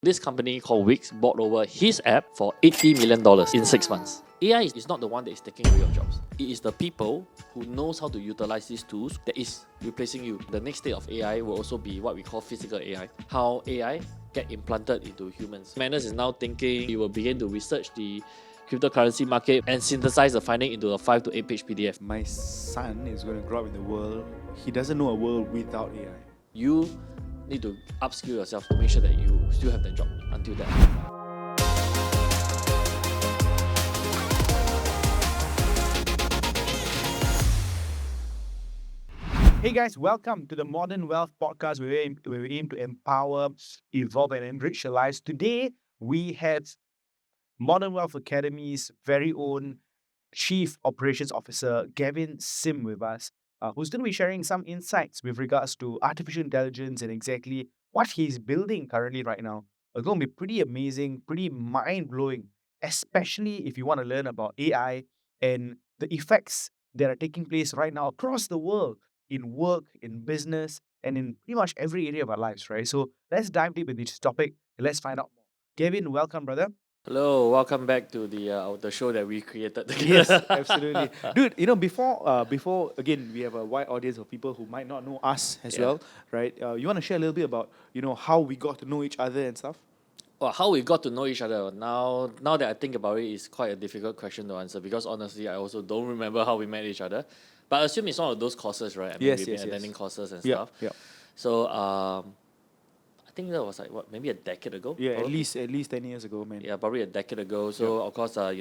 This company called Wix bought over his app for $80 million in 6 months. AI is not the one that is taking away your jobs. It is the people who knows how to utilize these tools that is replacing you. The next state of AI will also be what we call physical AI. How AI get implanted into humans. Manus is now thinking he will begin to research the cryptocurrency market and synthesize the finding into a 5 to 8 page PDF. My son is going to grow up in the world. He doesn't know a world without AI. You need to upskill yourself to make sure that you still have that job until then. Hey guys, welcome to the Modern Wealth Podcast where we aim to empower, evolve, and enrich your lives. Today, we have Modern Wealth Academy's very own Chief Operations Officer, Gavin Sim, with us, who's going to be sharing some insights with regards to artificial intelligence and exactly what he's building currently right now. It's going to be pretty amazing, pretty mind-blowing, especially if you want to learn about AI and the effects that are taking place right now across the world in work, in business, and in pretty much every area of our lives, right? So let's dive deep into this topic and let's find out more. Gavin, welcome, brother. Hello, welcome back to the show that we created together. Yes, absolutely, dude. Before again, we have a wide audience of people who might not know us as Yeah. well, right? You want to share a little bit about how we got to know each other and stuff? Well, how we got to know each other now that I think about it, is quite a difficult question to answer because honestly, I also don't remember how we met each other. But I assume it's one of those courses, right? I mean, Yes, we've been yes, yes. attending courses and Yeah, stuff. yeah, So I think that was like maybe a decade ago. yeah. probably? At least 10 years ago, man. Yeah, probably a decade ago. So of course, I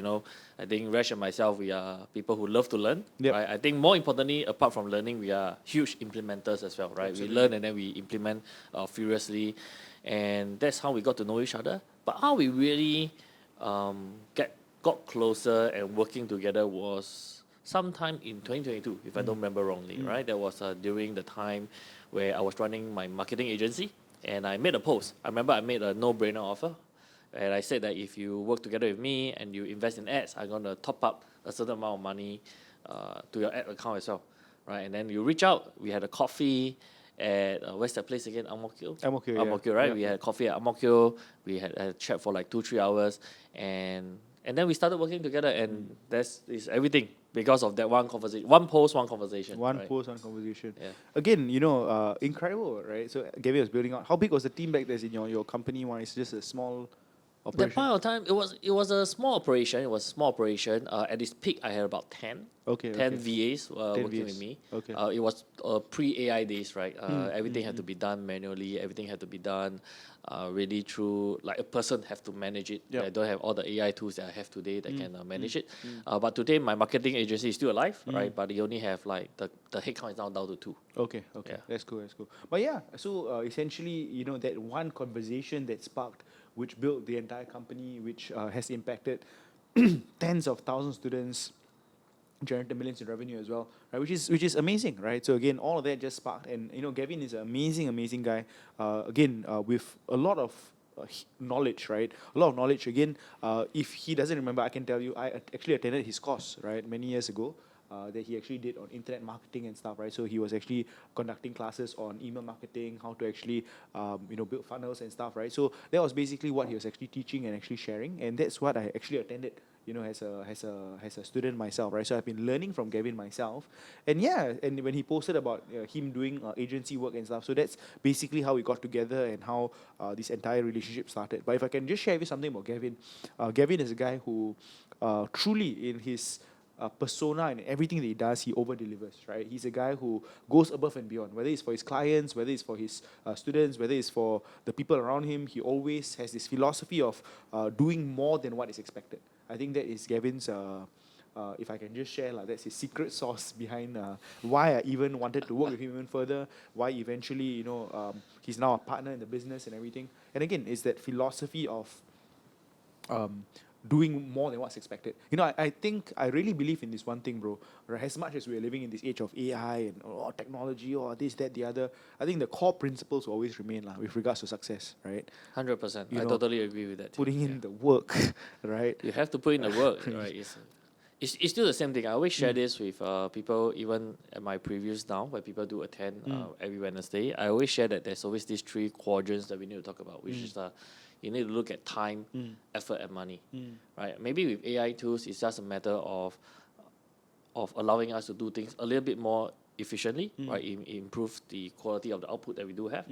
think Resh and myself, we are people who love to learn, Yep. right? I think more importantly, apart from learning, we are huge implementers as well, right? Absolutely. We learn and then we implement furiously, and that's how we got to know each other. But how we really got closer and working together was sometime in 2022, if I don't remember wrongly, right? That was during the time where I was running my marketing agency, and I made a post. I remember I made a no-brainer offer. And I said that if you work together with me and you invest in ads, I'm going to top up a certain amount of money to your ad account as well, right? And then you reach out. We had a coffee at, where's that place again? Ang Mo Kio? Ang Mo Kio, yeah. Ang Mo Kio, right? Yeah. We had coffee at Ang Mo Kio. We had a chat for like 2-3 hours. And then we started working together, and that's is everything because of that one conversation. One post, one conversation. One right? post, one conversation. Yeah. Again, incredible, right? So Gavin was building out. How big was the team back then in your company? Wise, just a small That operation. point of time, it was a small operation. It was a small operation. At its peak, I had about 10. Okay, 10 okay. VAs 10 working with VAs. me. Okay. It was pre-AI days, right? Everything had to be done manually. Everything had to be done really through, like a person have to manage it. Yep. I don't have all the AI tools that I have today that can manage it. But today, my marketing agency is still alive, right? But they only have like, the headcount is now down to 2. Okay, Yeah. that's cool, that's cool. But yeah, so essentially, that one conversation that sparked, which built the entire company, which has impacted tens of thousands of students, generated millions in revenue as well, right? Which is amazing, right? So again, all of that just sparked, and Gavin is an amazing guy. With a lot of knowledge, right? A lot of knowledge. Again, if he doesn't remember, I can tell you, I actually attended his course, right, many years ago. That he actually did on internet marketing and stuff, right? So he was actually conducting classes on email marketing, how to actually, build funnels and stuff, right? So that was basically what he was actually teaching and actually sharing, and that's what I actually attended, as a student myself, right? So I've been learning from Gavin myself, and when he posted about him doing agency work and stuff, so that's basically how we got together and how this entire relationship started. But if I can just share with you something about Gavin, Gavin is a guy who truly in his persona and everything that he does, he over delivers, right? He's a guy who goes above and beyond, whether it's for his clients, whether it's for his students, whether it's for the people around him. He always has this philosophy of doing more than what is expected. I think that is Gavin's, if I can just share, that's his secret sauce behind why I even wanted to work with him even further, why eventually, he's now a partner in the business and everything. And again, it's that philosophy of doing more than what's expected. I think I really believe in this one thing, bro. Right? As much as we're living in this age of AI and technology or this, that, the other, I think the core principles will always remain with regards to success, right? 100%. You I know, totally agree with that. Putting in the work, right? You have to put in the work, right? It's still the same thing. I always share this with people, even at my previews now, where people do attend every Wednesday. I always share that there's always these 3 quadrants that we need to talk about, which is you need to look at time, effort, and money, right? Maybe with AI tools, it's just a matter of allowing us to do things a little bit more efficiently, right? It improves the quality of the output that we do have.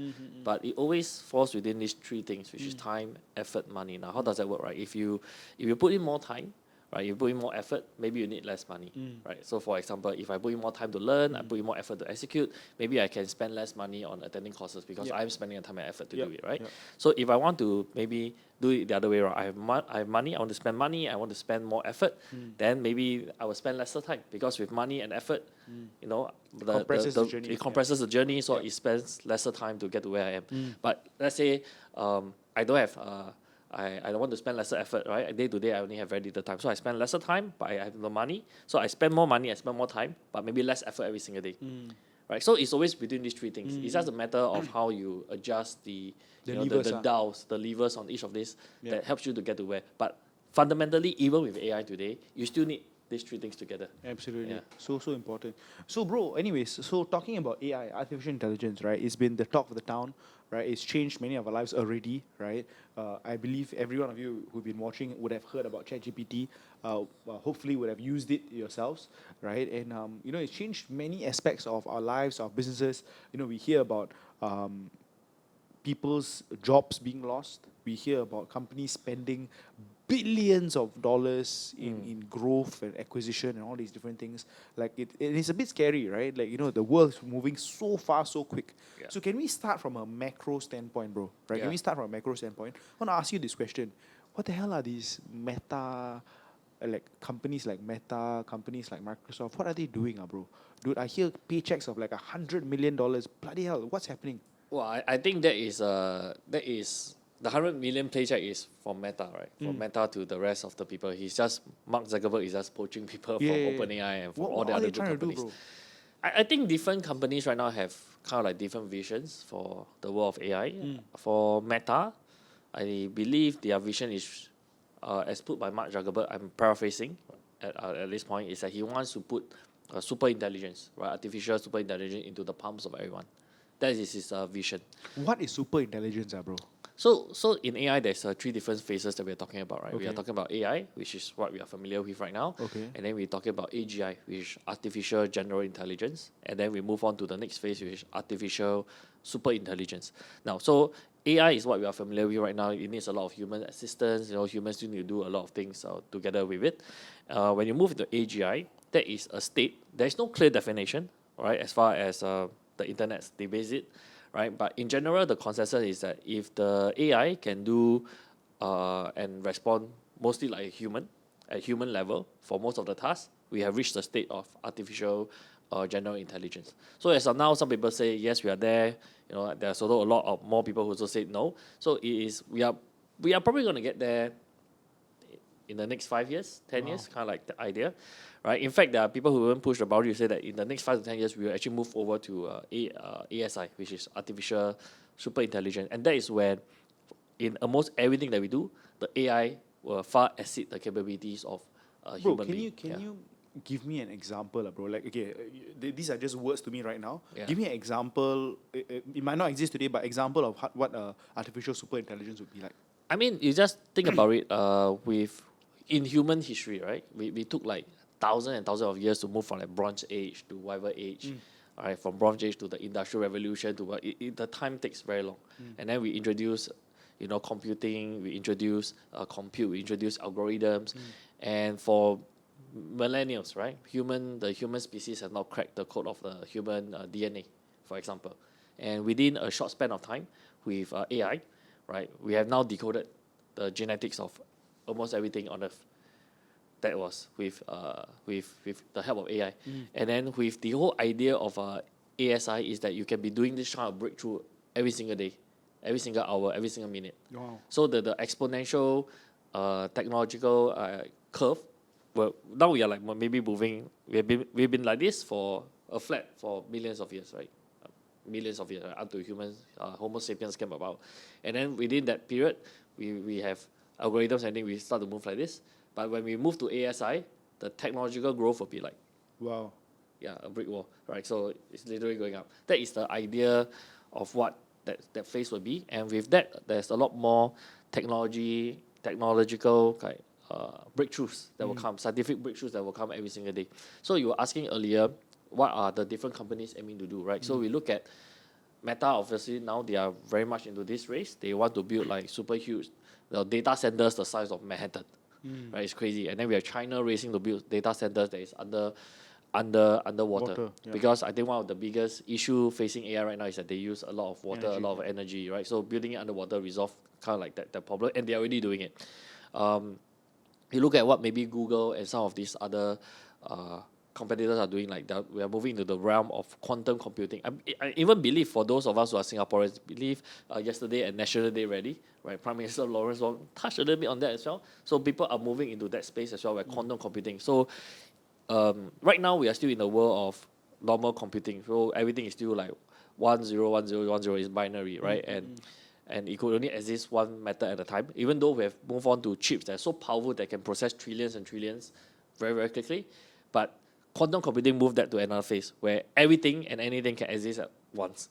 But it always falls within these three things, which is time, effort, money. Now, how does that work, right? If you put in more time, right, you put in more effort, maybe you need less money, right? So, for example, if I put in more time to learn, I put in more effort to execute, maybe I can spend less money on attending courses because I'm spending the time and effort to do it, right? So, if I want to maybe do it the other way around, I have money, I want to spend money, I want to spend more effort, then maybe I will spend lesser time because with money and effort, you know, Compresses the journey. it compresses the journey, so it spends lesser time to get to where I am. But let's say I don't have. I don't want to spend lesser effort, right? Day to day, I only have very little time. So I spend lesser time, but I have no money. So I spend more money, I spend more time, but maybe less effort every single day. Right? So it's always between these three things. It's just a matter of how you adjust the dials, the levers on each of these that helps you to get to where. But fundamentally, even with AI today, you still need these three things together. Absolutely. Yeah. So important. So bro, anyways, so talking about AI, artificial intelligence, right? It's been the talk of the town, right? It's changed many of our lives already, right? I believe every one of you who've been watching would have heard about ChatGPT. Hopefully would have used it yourselves, right? And you know, it's changed many aspects of our lives, our businesses. You know, we hear about people's jobs being lost. We hear about companies spending billions of dollars in growth and acquisition and all these different things. Like it is a bit scary, right? Like, you know, the world's moving so fast, so quick. Yeah. So can we start from a macro standpoint, bro? Right? Can Yeah. we start from a macro standpoint? I want to ask you this question. What the hell are these like companies like Meta, companies like Microsoft, what are they doing, bro? Dude, I hear paychecks of like $100 million. Bloody hell, what's happening? Well, I think that is the 100 million paycheck is from Meta, right? From Meta to the rest of the people. Mark Zuckerberg is just poaching people from OpenAI and from all What the are other they good trying to do, companies. bro? I think different companies right now have kind of like different visions for the world of AI. For Meta, I believe their vision is, as put by Mark Zuckerberg, I'm paraphrasing at this point, is that he wants to put super intelligence, right, artificial super intelligence into the palms of everyone. That is his vision. What is super intelligence, bro? So in AI, there's three different phases that we're talking about, right? We are Okay. talking about AI, which is what we are familiar with right now. Okay. And then we're talking about AGI, which is artificial general intelligence. And then we move on to the next phase, which is artificial super intelligence. Now, so AI is what we are familiar with right now. It needs a lot of human assistance. You know, humans still need to do a lot of things together with it. When you move into AGI, that is a state. There's no clear definition, right? As far as the internet debates it, right? But in general, the consensus is that if the AI can do and respond mostly like a human, at human level for most of the tasks, we have reached the state of artificial general intelligence. So as of now, some people say yes, we are there. You know, there's also a lot of more people who also say no. So we are probably going to get there in the next 5 years, 10 years, kind of like the idea, right? In fact, there are people who even push the boundary to say that in the next 5 to 10 years, we will actually move over to ASI, which is artificial super intelligence. And that is when, in almost everything that we do, the AI will far exceed the capabilities of a Bro, human being. can you give me an example, bro? Like, okay, these are just words to me right now. Yeah. Give me an example. It might not exist today, but example of what artificial super intelligence would be like. I mean, you just think about it in human history, right? We took like thousands and thousands of years to move from like Bronze Age to whatever age, right? From Bronze Age to the Industrial Revolution to what the time takes very long. And then we introduce, you know, computing, we introduce compute, we introduce algorithms, and for millennials, right? The human species has not cracked the code of the human DNA, for example. And within a short span of time, with AI, right, we have now decoded the genetics of almost everything on Earth. That was with the help of AI. And then with the whole idea of ASI is that you can be doing this kind of breakthrough every single day, every single hour, every single minute. Wow. So the exponential technological curve, well, now we are like maybe moving, we've been like this for a flat for millions of years, right? Millions of years, up to humans, Homo sapiens came about. And then within that period, we have algorithms and then we start to move like this. But when we move to ASI, the technological growth will be like, Wow. yeah, a brick wall, right? So it's literally going up. That is the idea of what that phase will be. And with that, there's a lot more technological breakthroughs that will come, scientific breakthroughs that will come every single day. So you were asking earlier, what are the different companies aiming to do, right? So we look at Meta, obviously now they are very much into this race. They want to build like super huge data centers the size of Manhattan, right? It's crazy. And then we have China racing to build data centers that is underwater. Water, yeah. Because I think one of the biggest issue facing AI right now is that they use a lot of water, Energy, a lot of energy, right? So building it underwater resolve kind of like that problem, and they're already doing it. You look at what maybe Google and some of these other competitors are doing, like that. We are moving into the realm of quantum computing. I even believe, for those of us who are Singaporeans, believe yesterday at National Day Ready, right, Prime Minister Lawrence Wong touched a little bit on that as well. So people are moving into that space as well, where quantum computing. So right now we are still in the world of normal computing. So everything is still like 101010 is binary, right? And it could only exist one method at a time. Even though we have moved on to chips that are so powerful that can process trillions and trillions very, very quickly, but quantum computing moved that to another phase where everything and anything can exist at once.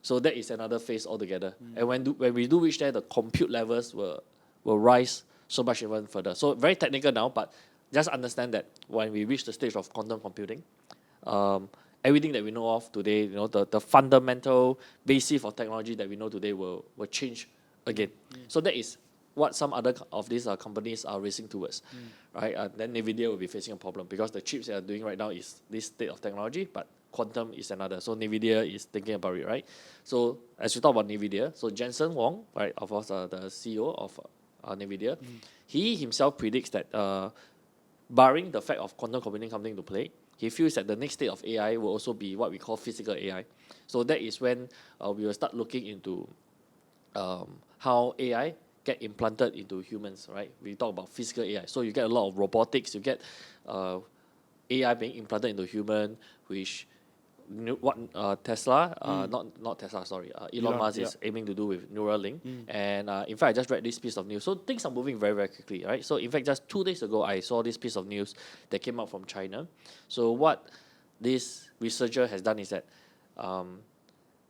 So that is another phase altogether. And when we do reach there, the compute levels will rise so much even further. So very technical now, but just understand that when we reach the stage of quantum computing, everything that we know of today, the fundamental basis of technology that we know today will change again. So that is what some other of these companies are racing towards, right? Then NVIDIA will be facing a problem because the chips they are doing right now is this state of technology, but quantum is another. So NVIDIA is thinking about it, right? So as we talk about NVIDIA, so Jensen Huang, right, of course, the CEO of NVIDIA, he himself predicts that barring the fact of quantum computing coming into play, he feels that the next state of AI will also be what we call physical AI. So that is when we will start looking into how AI get implanted into humans, right? We talk about physical AI. So you get a lot of robotics, you get AI being implanted into human, which Tesla, not Tesla, sorry, Elon Musk is aiming to do with Neuralink. And in fact, I just read this piece of news. So things are moving very, very quickly, right? So in fact, just 2 days ago, I saw this piece of news that came out from China. So what this researcher has done is that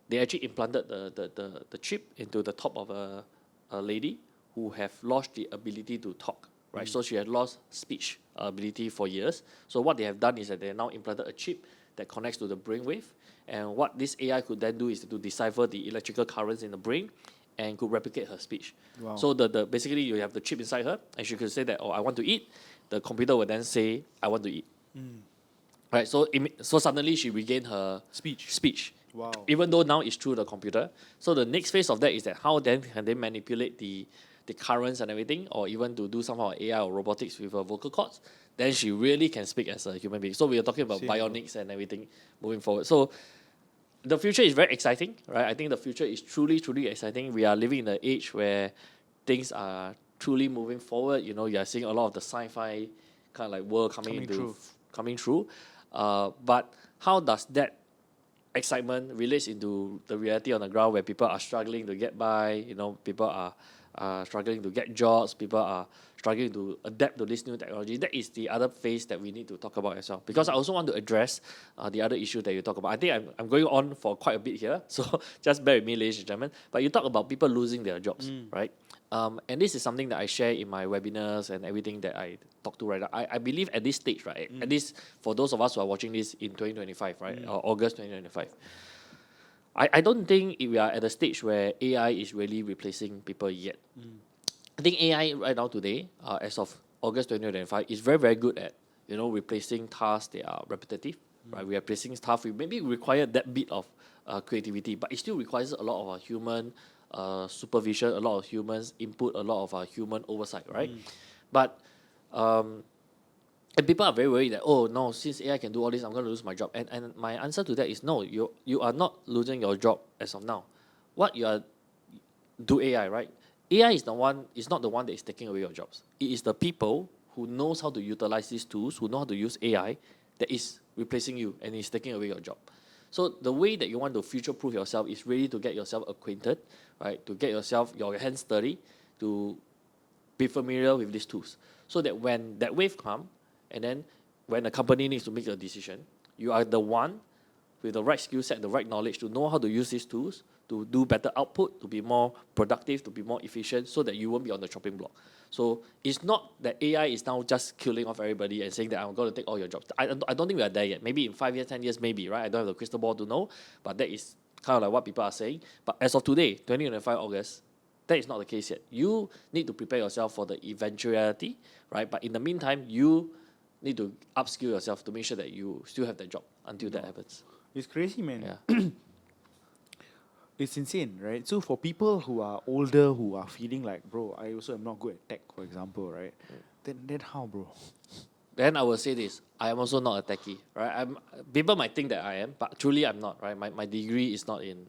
they actually implanted the chip into the top of a lady who have lost the ability to talk, right? So she had lost speech ability for years. So what they have done is that they now implanted a chip that connects to the brainwave, and what this AI could then do is to decipher the electrical currents in the brain and could replicate her speech. Wow. So the basically you have the chip inside her, and she could say that, oh, I want to eat. The computer will then say, I want to eat. Right. So suddenly she regained her speech. Wow. Even though now it's through the computer. So the next phase of that is that how then can they manipulate the currents and everything, or even to do somehow AI or robotics with her vocal cords, then she really can speak as a human being. So we are talking about bionics and everything moving forward. So the future is very exciting, right? I think the future is truly, truly exciting. We are living in an age where things are truly moving forward. You are seeing a lot of the sci-fi kind of like world coming through. But how does that excitement relates into the reality on the ground, where people are struggling to get by, people are struggling to get jobs, people are struggling to adapt to this new technology? That is the other phase that we need to talk about as well. Because I also want to address the other issue that you talk about. I think I'm going on for quite a bit here, so just bear with me, ladies and gentlemen. But you talk about people losing their jobs, right? And this is something that I share in my webinars and everything that I talk to right now. I believe at this stage, right, at least for those of us who are watching this in 2025, right, or August 2025, I don't think we are at a stage where AI is really replacing people yet. I think AI right now today, as of August 2025, is very, very good at replacing tasks that are repetitive. Right, we are replacing tasks. We maybe require that bit of creativity, but it still requires a lot of our human supervision, a lot of humans input, a lot of our human oversight, right? But and people are very worried that, oh no, since AI can do all this, I'm going to lose my job. And my answer to that is no, you are not losing your job as of now. What you are do AI, right? AI is not the one that is taking away your jobs. It is the people who knows how to utilize these tools, who know how to use AI, that is replacing you and is taking away your job. So the way that you want to future-proof yourself is really to get yourself acquainted, right? To get your hands dirty, to be familiar with these tools, so that when that wave comes, and then when a company needs to make a decision, you are the one with the right skill set, the right knowledge to know how to use these tools to do better output, to be more productive, to be more efficient, so that you won't be on the chopping block. So it's not that AI is now just killing off everybody and saying that I'm going to take all your jobs. I don't think we are there yet. Maybe in 5 years, 10 years, maybe, right? I don't have the crystal ball to know, but that is kind of like what people are saying. But as of today, 2025 August, that is not the case yet. You need to prepare yourself for the eventuality, right? But in the meantime, you need to upskill yourself to make sure that you still have that job until that happens. It's crazy, man. Yeah. It's insane, right? So for people who are older, who are feeling like, bro, I also am not good at tech, for example, right? Then how, bro? Then I will say this: I am also not a techie, right? People might think that I am, but truly I'm not, right? My degree is not in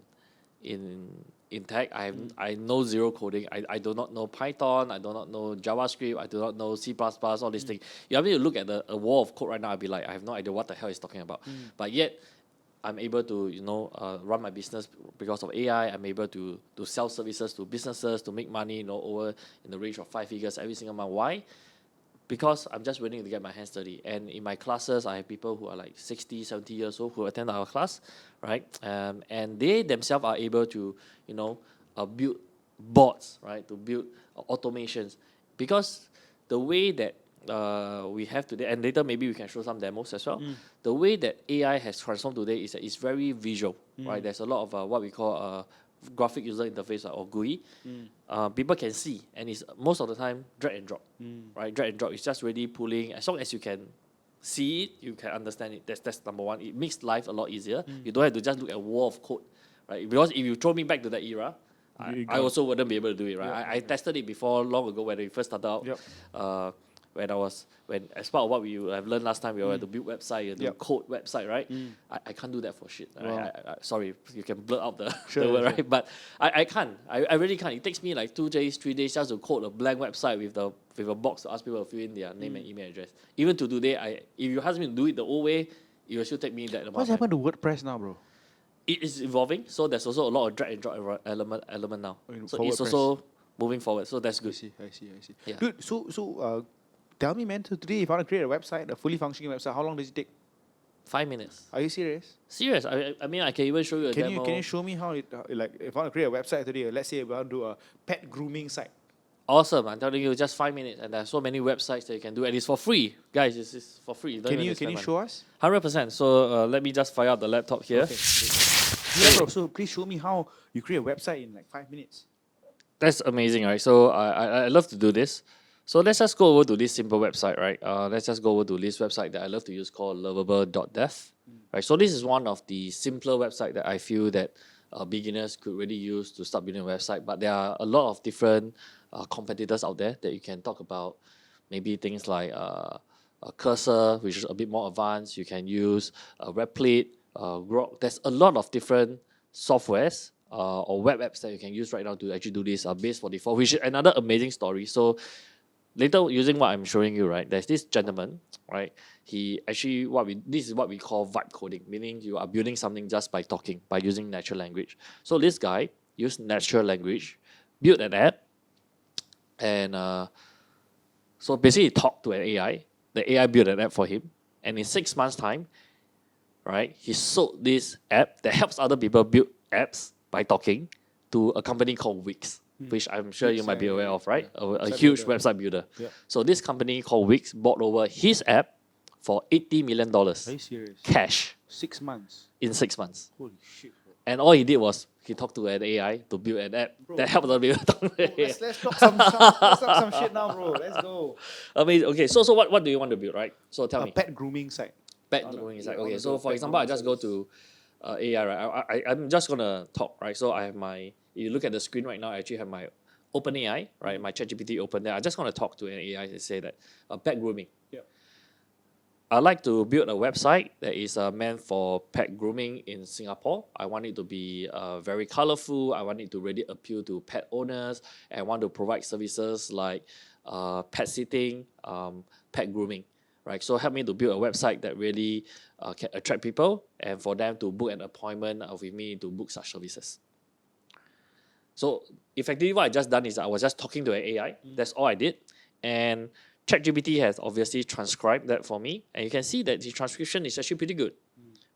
tech. I know zero coding. I do not know Python. I do not know JavaScript. I do not know C++. All these things. You have me to look at a wall of code right now. I'd be like, I have no idea what the hell he's talking about. But yet, I'm able to run my business because of AI. I'm able to sell services to businesses to make money, over in the range of 5 figures every single month. Why? Because I'm just willing to get my hands dirty. And in my classes, I have people who are like 60, 70 years old who attend our class, right? And they themselves are able to, build bots, right? To build automations. Because the way that we have today, and later maybe we can show some demos as well. The way that AI has transformed today is that it's very visual, right? There's a lot of what we call graphic user interface or GUI. People can see, and it's most of the time drag and drop, right? Drag and drop is just really pulling. As long as you can see it, you can understand it. That's number one. It makes life a lot easier. You don't have to just look at a wall of code, right? Because if you throw me back to that era, I also wouldn't be able to do it, right? I tested it before long ago when we first started out. When as part of what we have learned last time, we had to build website, you have to code website, right? I can't do that for shit. Right? Sorry, you can blur out the, the word, right? But I can't. I really can't. It takes me like 2 days, 3 days just to code a blank website with a box to ask people to fill in their name and email address. Even to today, if you ask me to do it the old way, it will still take me that amount. What's happened to WordPress now, bro? It is evolving, so there's also a lot of drag and drop element now. So it's WordPress. also moving forward. So that's good. I see. Yeah. Dude, so tell me, man, so today if I want to create a website, a fully functioning website, how long does it take? 5 minutes. Are you serious? Serious. I mean, I can even show you a demo. Can you show me how like if I want to create a website today, let's say I want to do a pet grooming site. Awesome. I'm telling you, just 5 minutes. And there's so many websites that you can do. And it's for free. Guys, it's for free. Can you show us? 100%. So let me just fire up the laptop here. Okay. Yeah, bro. So please show me how you create a website in like 5 minutes. That's amazing, right? So I love to do this. So let's just go over to this simple website, right? Let's just go over to this website that I love to use called lovable.dev. Right? So this is one of the simpler websites that I feel that beginners could really use to start building a website. But there are a lot of different competitors out there that you can talk about. Maybe things like a Cursor, which is a bit more advanced. You can use Replit, Grok. There's a lot of different softwares or web apps that you can use right now to actually do this base 44, which is another amazing story. So later, using what I'm showing you, right, there's this gentleman, right? He actually, this is what we call vibe coding, meaning you are building something just by talking, by using natural language. So this guy used natural language, built an app, and so basically he talked to an AI. The AI built an app for him, and in 6 months' time, right, he sold this app that helps other people build apps by talking to a company called Wix, which I'm sure you might be aware of, right? A huge website builder. Yeah. So this company called Wix bought over his app for $80 million Are you serious? cash 6 months. in 6 months. Holy shit, bro. And all he did was he talked to an AI to build an app that helped other people talk to AI. Let's talk some shit now, bro. Let's go. Amazing. Okay, so what do you want to build, right? So tell me. Pet grooming site. Pet grooming is like, I wanna okay, do so a for pet example, I grooming just go service. to AI, right? I'm just going to talk, right? So I have if you look at the screen right now, I actually have my OpenAI, right? My ChatGPT open there. I just want to talk to an AI and say that pet grooming. Yeah. I like to build a website that is meant for pet grooming in Singapore. I want it to be very colorful. I want it to really appeal to pet owners. And I want to provide services like pet sitting, pet grooming. Right? So help me to build a website that really can attract people and for them to book an appointment with me to book such services. So effectively what I just done is I was just talking to an AI. That's all I did. And ChatGPT has obviously transcribed that for me. And you can see that the transcription is actually pretty good.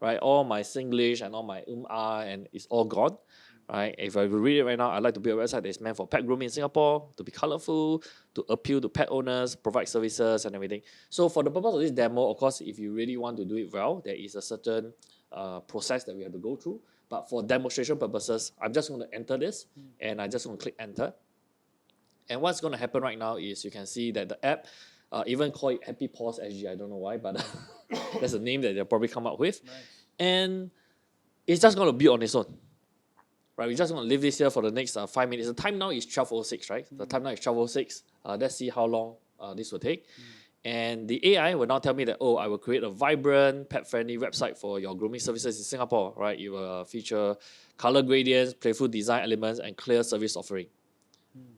Right? All my Singlish and all my and it's all gone. right? If I read it right now, I'd like to build a website that is meant for pet grooming in Singapore, to be colorful, to appeal to pet owners, provide services and everything. So for the purpose of this demo, of course, if you really want to do it well, there is a certain process that we have to go through. But for demonstration purposes, I'm just going to enter this and I just going to click enter. And what's going to happen right now is you can see that the app, even call it Happy Paws SG, I don't know why, but that's a name that they'll probably come up with. Nice. And it's just going to build on its own. Right, we're just going to leave this here for the next 5 minutes. The time now is 12:06, right? The time now is 12:06. Let's see how long this will take. And the AI will now tell me that, oh, I will create a vibrant, pet-friendly website for your grooming services in Singapore, right? It will feature color gradients, playful design elements, and clear service offering.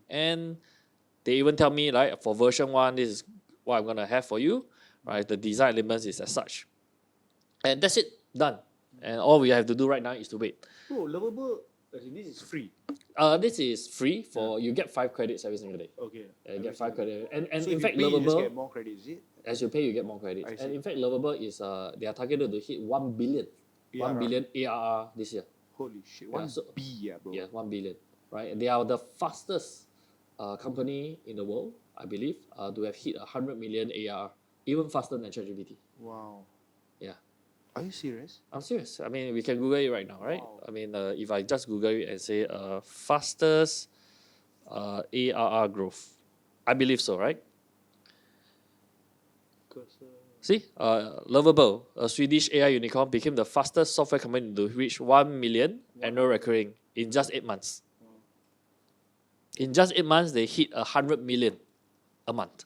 And they even tell me, like, for version 1, this is what I'm going to have for you, right? The design elements is as such. And that's it, done. And all we have to do right now is to wait. Oh, Lovable, this is free. This is free for, you get 5 credits every single day. Okay. You get 5 credits. And So in if fact, you pay, you just Lovable, get more credits, is it? as you pay, you get more credits. I see. And in fact, Lovable is, they are targeted to hit 1 billion. 1 ARR. billion ARR this year. Holy shit, Yeah, 1 so- B, yeah, bro. Yeah, 1 billion. Right? And they are the fastest company in the world, I believe, to have hit 100 million ARR. Even faster than ChatGPT. Wow. Yeah. Are you serious? I'm serious. I mean, we can Google it right now, right? Wow. I mean, if I just Google it and say fastest ARR growth, I believe so, right? See, Lovable, a Swedish AI unicorn, became the fastest software company to reach 1 million annual recurring in just 8 months. In just 8 months, they hit 100 million a month.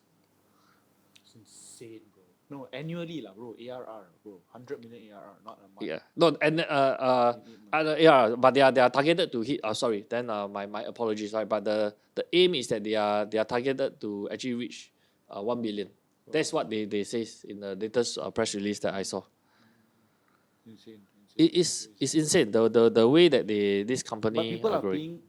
It's insane, bro. No, annually, lah, bro. ARR, bro. 100 million ARR, not a month. Yeah, no, and yeah, but they are targeted to hit. Sorry, then my apologies, right? But the aim is that they are targeted to actually reach 1 billion. That's what they say in the latest press release that I saw. Insane. It's insane the way that this But company people are are growing.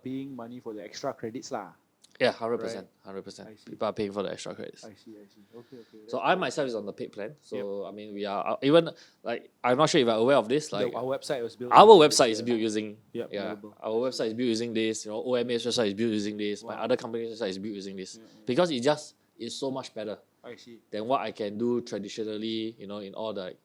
paying money for the extra credits, lah. Yeah, 100%, Right. 100%. I see. People are paying for the extra credits. I see. Okay. So I myself is on the paid plan. So I mean, we are even like, I'm not sure if you're aware of this. Like our website was built. our using website this, is built using Yep, yeah. Lovable. Our website is built using this. You know, OMA's website is built using this. My Wow. other company's website is built using this Yeah. because it just is so much better I see. than what I can do traditionally. You know, in all the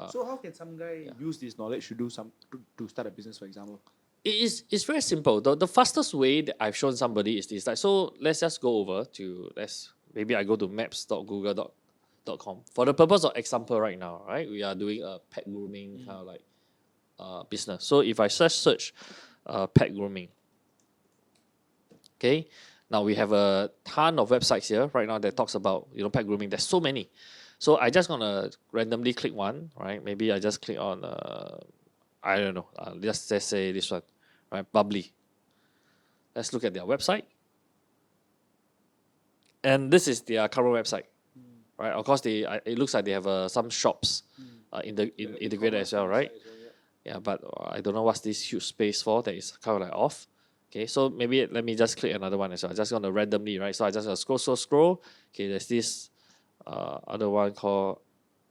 So how can some guy use this knowledge to do to start a business, for example? it's very simple. The fastest way that I've shown somebody is this. Like, so let's just go over to maybe I go to maps.google.com for the purpose of example right now. Right, we are doing a pet grooming kind of like business. So if I search pet grooming, okay, now we have a ton of websites here right now that talks about, you know, pet grooming. There's so many. So I just gonna randomly click one, right? Maybe I just click on I don't know. Let's say this one, right? Bubbly. Let's look at their website. And this is their current website, right? Of course, it looks like they have some shops integrated as well, right? Yeah, but I don't know what's this huge space for. That is kind of like off. Okay, so maybe let me just click another one as well. I'm just gonna randomly, right? So I just gonna scroll. Okay, there's this other one called,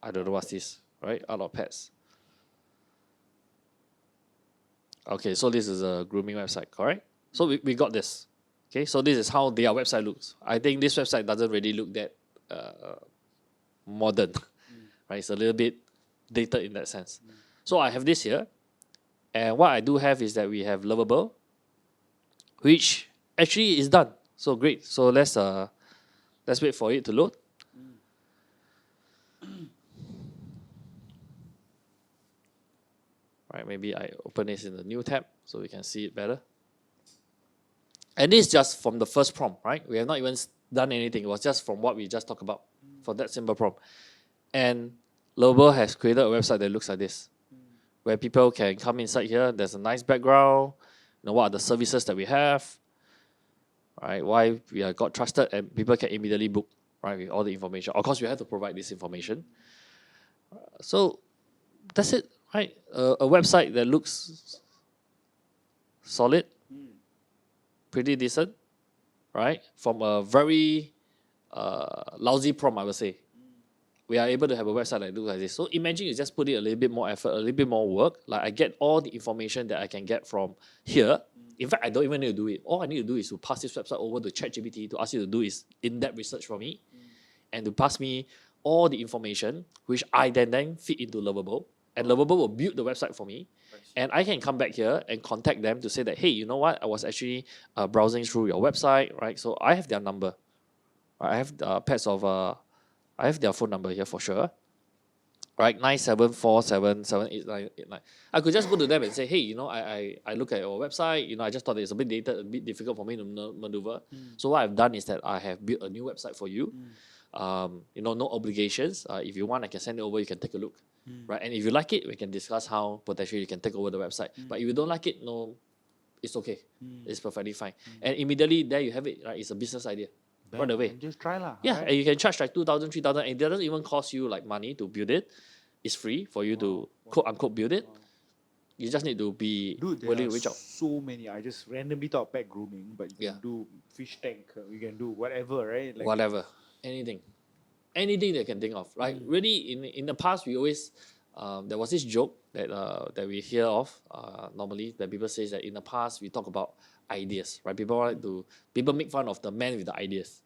I don't know what's this, right? Out of Pets. Okay, so this is a grooming website, correct? So we got this. Okay, so this is how their website looks. I think this website doesn't really look that modern, right? It's a little bit dated in that sense. So I have this here, and what I do have is that we have Lovable, which actually is done. So great. So let's wait for it to load. Right, maybe I open this in the new tab so we can see it better. And this is just from the first prompt, right? We have not even done anything. It was just from what we just talked about for that simple prompt. And Lovable has created a website that looks like this, where people can come inside here. There's a nice background. You know, what are the services that we have, right? Why we are got trusted, and people can immediately book, right, with all the information. Of course, we have to provide this information. So that's it, right? A website that looks solid, pretty decent, right? From a very lousy prompt, I would say, we are able to have a website that looks like this. So imagine you just put in a little bit more effort, a little bit more work. Like I get all the information that I can get from here. In fact, I don't even need to do it. All I need to do is to pass this website over to ChatGPT to ask you to do is in-depth research for me and to pass me all the information, which I then feed into Lovable. And Lovable will build the website for me. And I can come back here and contact them to say that, hey, you know what? I was actually browsing through your website, right? So I have their number. I have I have their phone number here for sure. Right, 9747788989. I could just go to them and say, hey, you know, I look at your website, you know, I just thought it's a bit dated, a bit difficult for me to maneuver. So what I've done is that I have built a new website for you. You know, no obligations. If you want, I can send it over, you can take a look. Right, and if you like it, we can discuss how potentially you can take over the website. But if you don't like it, no, it's okay. It's perfectly fine. And immediately there you have it, right? It's a business idea. Right away. Just try lah. Yeah, right? and you can charge like 2,000, 3,000, and it doesn't even cost you like money to build it. It's free for you to quote unquote build it. You just need to be Dude, willing there to are reach out. so many. I just randomly thought pet grooming, but you can do fish tank. You can do whatever, right? Like, Whatever, anything that you can think of. Like really, in the past, we always there was this joke that we hear of normally that people say that in the past we talk about ideas, right? People make fun of the man with the ideas,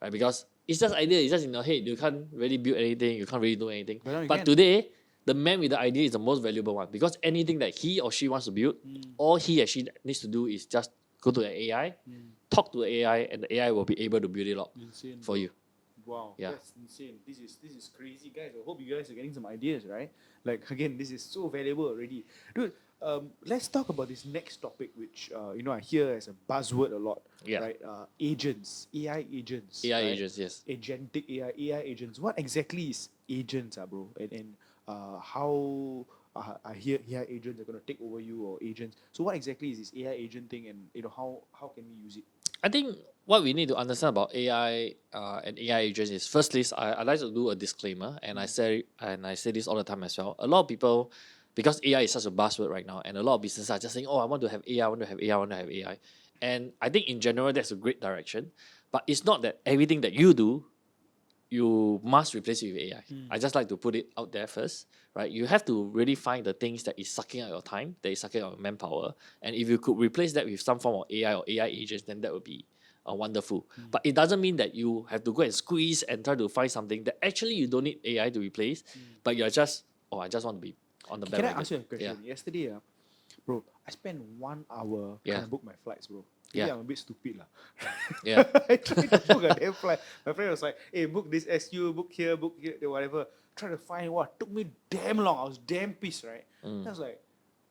right? Because it's just idea, it's just in your head. You can't really build anything, you can't really do anything. But today, the man with the idea is the most valuable one because anything that he or she wants to build, all he or she needs to do is just go to the AI, talk to the AI, and the AI will be able to build it up for you. Wow, Yeah. that's insane. This is crazy, guys. I hope you guys are getting some ideas, right? Like again, this is so valuable already, dude. Let's talk about this next topic, which you know I hear as a buzzword a lot, Yeah. right? Agents, AI agents, AI right? agents, yes. Agentic AI agents. What exactly is agents, bro? And how I hear AI agents are going to take over you or agents. So what exactly is this AI agent thing, and you know how can we use it? I think what we need to understand about AI and AI agents is firstly, I like to do a disclaimer, and I say this all the time as well. A lot of people, because AI is such a buzzword right now, and a lot of businesses are just saying, "Oh, I want to have AI, I want to have AI, I want to have AI," and I think in general that's a great direction, but it's not that everything that you do, you must replace it with AI. I just like to put it out there first, right? You have to really find the things that is sucking out your time, that is sucking out your manpower, and if you could replace that with some form of AI or AI agents, then that would be wonderful. But it doesn't mean that you have to go and squeeze and try to find something that actually you don't need AI to replace, but you're just, I just want to be on the Can bandwagon. I ask you a question? Yesterday, bro, I spent 1 hour trying to book my flights, bro. Maybe I'm a bit stupid lah. Yeah. I tried to book a damn flight. My friend was like, "Hey, book this SU, book here, whatever." Try to find what took me damn long. I was damn pissed, right? I was like,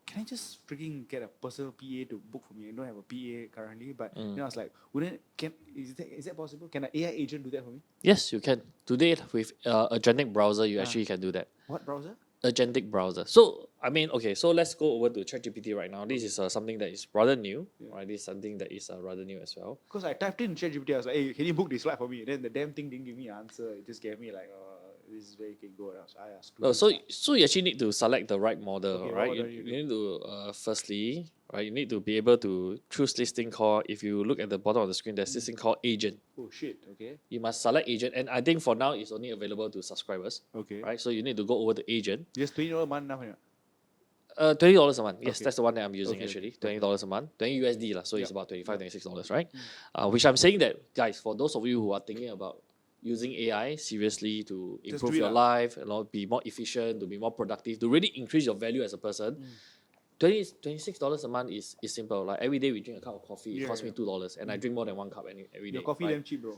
"Can I just freaking get a personal PA to book for me? I don't have a PA currently, but you know, I was like, is that possible? Can an AI agent do that for me? Yes, you can. Today with Agentic browser, you actually can do that. What browser? Agentic browser. So I mean, okay, so let's go over to ChatGPT right now. This is something that is rather new, right? This is something that is rather new as well. Because I typed in ChatGPT, I was like, "Hey, can you book this flight for me?" And then the damn thing didn't give me an answer. It just gave me like, "This is where you can go." And I asked. So you actually need to select the right model, Okay, right? what You model you need to firstly, right? You need to be able to choose this thing called. If you look at the bottom of the screen, there's this thing called agent. Oh shit! Okay. You must select agent, and I think for now it's only available to subscribers. Okay. Right, so you need to go over to agent. Just $20 a month now. $20 a month. Yes, Okay. that's the one that I'm using actually. $20 a month, 20 USD lah. So it's Yeah. about $25, $26, right? Which I'm saying that, guys, for those of you who are thinking about using AI seriously to Just improve do it your lah. life, be more efficient, to be more productive, to really increase your value as a person, $26 a month is simple. Like every day we drink a cup of coffee, it costs me $2, and I drink more than 1 cup every day. Your coffee right? damn cheap, bro.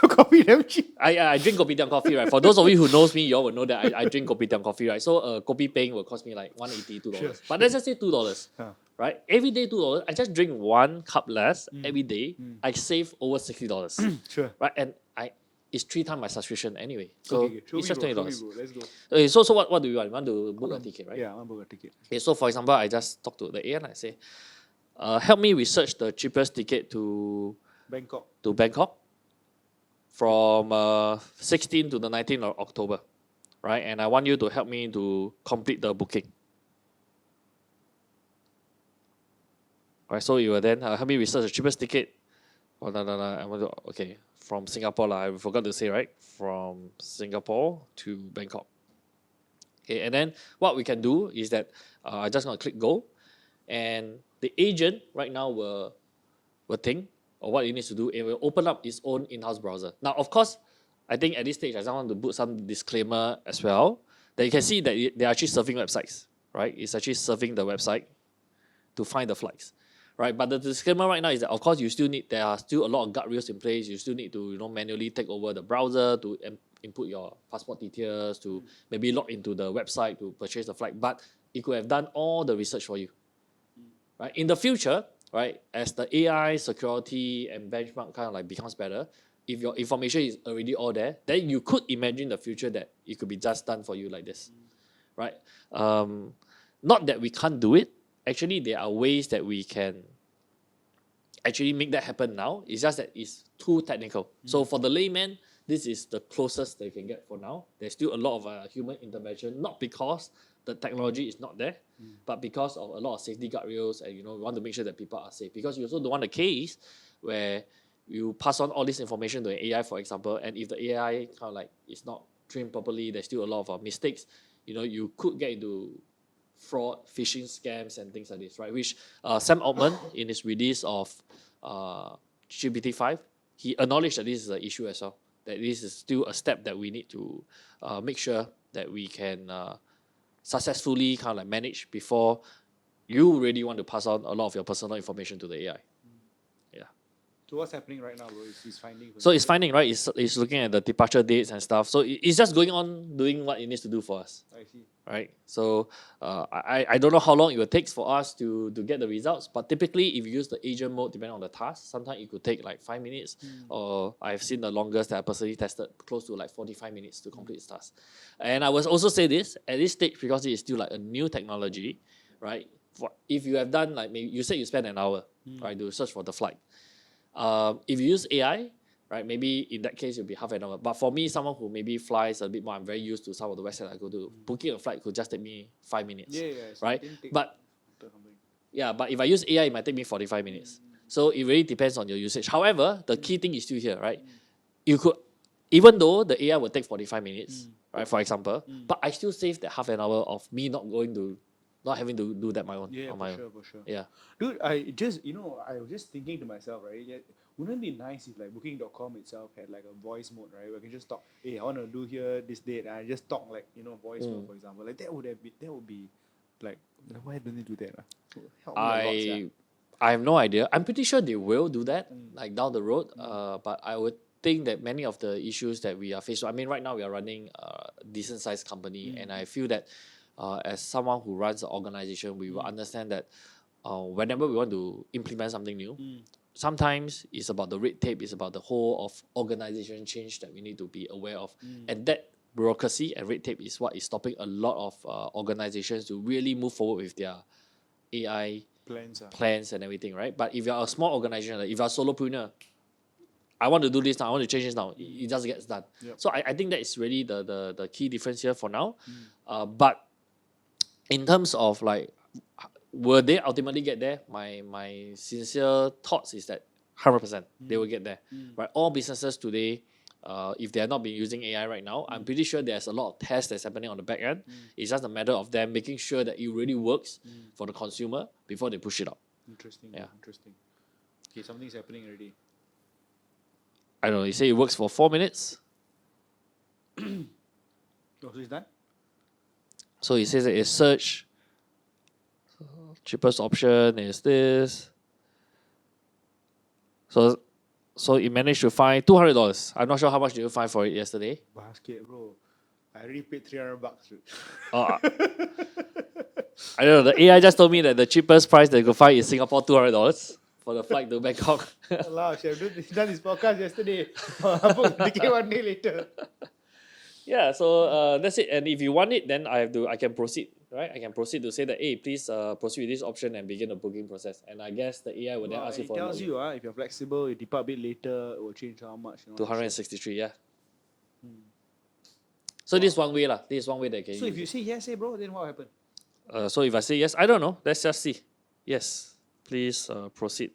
Your coffee damn cheap. I drink kopitiam coffee, right? For those of you who knows me, you all will know that I drink kopitiam coffee, right? So kopi peng will cost me like $1.80, $2. Sure, But let's just say $2, right? Every day $2. I just drink 1 cup less every day. I save over $60, Sure. right? And it's 3 times my subscription anyway. So Okay. Show it's me, just bro. $20. Show me, bro. Let's go. Okay, so what do you want? You want to book a ticket, right? Yeah, I want to book a ticket. Okay, so for example, I just talk to the AI and I say, help me research the cheapest ticket to Bangkok from 16th to the 19th of October, right? And I want you to help me to complete the booking. Right, so you will then help me research the cheapest ticket Oh, no, no, no. Okay, from Singapore, I forgot to say, right? From Singapore to Bangkok. Okay, and then what we can do is that I just going to click go, and the agent right now will think or what it needs to do. It will open up its own in-house browser. Now, of course, I think at this stage, I just want to put some disclaimer as well that you can see that they're actually serving websites, right? It's actually serving the website to find the flights, right? But the disclaimer right now is that of course there are still a lot of guardrails in place. You still need to manually take over the browser to input your passport details, to maybe log into the website to purchase the flight. But it could have done all the research for you, right? In the future, right, as the AI security and benchmark kind of like becomes better, if your information is already all there, then you could imagine the future that it could be just done for you like this, right? Not that we can't do it. Actually, there are ways that we can actually make that happen now. It's just that it's too technical. So for the layman, this is the closest they can get for now. There's still a lot of human intervention, not because the technology is not there, but because of a lot of safety guardrails, and we want to make sure that people are safe. Because you also don't want a case where you pass on all this information to an AI, for example, and if the AI kind of like is not trained properly, there's still a lot of mistakes. You could get into fraud, phishing scams, and things like this, right? Which Sam Altman, in his release of GPT-5, he acknowledged that this is an issue as well. That this is still a step that we need to make sure that we can successfully kind of like manage before you really want to pass on a lot of your personal information to the AI. Yeah. So what's happening right now, bro? Is finding. So it's finding, right? It's looking at the departure dates and stuff. So it's just going on doing what it needs to do for us. I see. Right. So I don't know how long it will take for us to get the results, but typically if you use the agent mode, depending on the task, sometimes it could take like 5 minutes, or I've seen the longest that I personally tested close to like 45 minutes to complete its task. And I will also say this at this stage, because it is still like a new technology, right? If you have done like, maybe you said you spent an hour, right, to search for the flight. If you use AI, right, maybe in that case it'll be half an hour. But for me, someone who maybe flies a bit more, I'm very used to some of the websites I go to. Booking a flight could just take me 5 minutes. Yeah. So right? it didn't take But something. but if I use AI, it might take me 45 minutes. So it really depends on your usage. However, the key thing is still here, right? You could, even though the AI will take 45 minutes, right, for example, but I still save that half an hour of me not having to do that on my own. For sure. Yeah. Dude, I was just thinking to myself, right? Yeah, wouldn't it be nice if like Booking.com itself had like a voice mode, right? Where I can just talk, hey, I want to do here this date, and I just talk like voice mode, for example. Like that would be like, why don't they do that? Help me a lot, sia. I have no idea. I'm pretty sure they will do that, like down the road. But I would think that many of the issues that we are faced with, I mean, right now we are running a decent sized company, and I feel that as someone who runs an organization, we will understand that whenever we want to implement something new, sometimes it's about the red tape, it's about the whole of organization change that we need to be aware of. And that bureaucracy and red tape is what is stopping a lot of organizations to really move forward with their AI plans and everything, right? But if you're a small organization, like if you're a solopreneur, I want to do this now, I want to change this now, it just gets done. Yep. So I think that is really the key difference here for now. But in terms of like, will they ultimately get there? My sincere thoughts is that 100% they will get there. Right? All businesses today, if they are not been using AI right now, I'm pretty sure there's a lot of tests that's happening on the back end. It's just a matter of them making sure that it really works for the consumer before they push it out. Interesting. Yeah. Interesting. Okay, something's happening already. I don't know, you say it works for 4 minutes. Oh, so it's done? So it says that it's search. Cheapest option is this. So it managed to find $200. I'm not sure how much did you find for it yesterday. Basket, bro. I already paid $300. I don't know. The AI just told me that the cheapest price they could find is Singapore $200 for the flight to Bangkok. Allah, Chef, done this podcast yesterday. I booked the ticket 1 day later. Yeah, so that's it. And if you want it, then I can proceed, right? I can proceed to say that, hey, please proceed with this option and begin the booking process. And I guess the AI will then ask you for it tells you if you're flexible, you depart a bit later, it will change how much. 263, yeah. So this is one way lah. This is one way that can So use if you say yes, bro, then what happen? So if I say yes, I don't know. Let's just see. Yes, please proceed.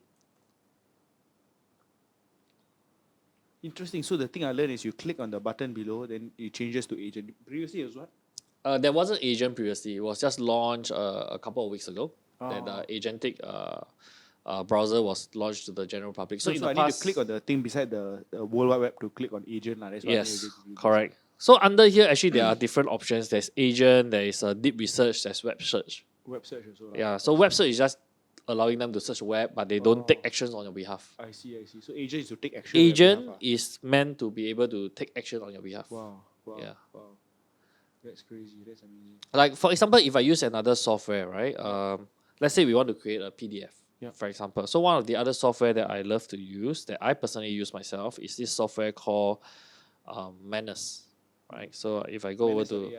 Interesting. So the thing I learned is you click on the button below, then it changes to agent. Previously it was what? There wasn't agent previously. It was just launched a couple of weeks ago. That Oh. agentic browser was launched to the general public. So in So the I need to past, click on the thing beside the World Wide Web to click on agent. That's why I need to yes, do this. correct. So under here, actually, there are different options. There's agent, there is deep research, there's web search. Web search also. Yeah, so web search is just allowing them to search web, but they don't take actions on your behalf. I see. So agent is to take action. on your Agent behalf, is meant to be able to take action on your behalf. Wow. Yeah. Wow. That's crazy. That's amazing. Like for example, if I use another software, right? Let's say we want to create a PDF, Yeah. for example. So one of the other software that I love to use, that I personally use myself, is this software called Manus, right? So if I go over to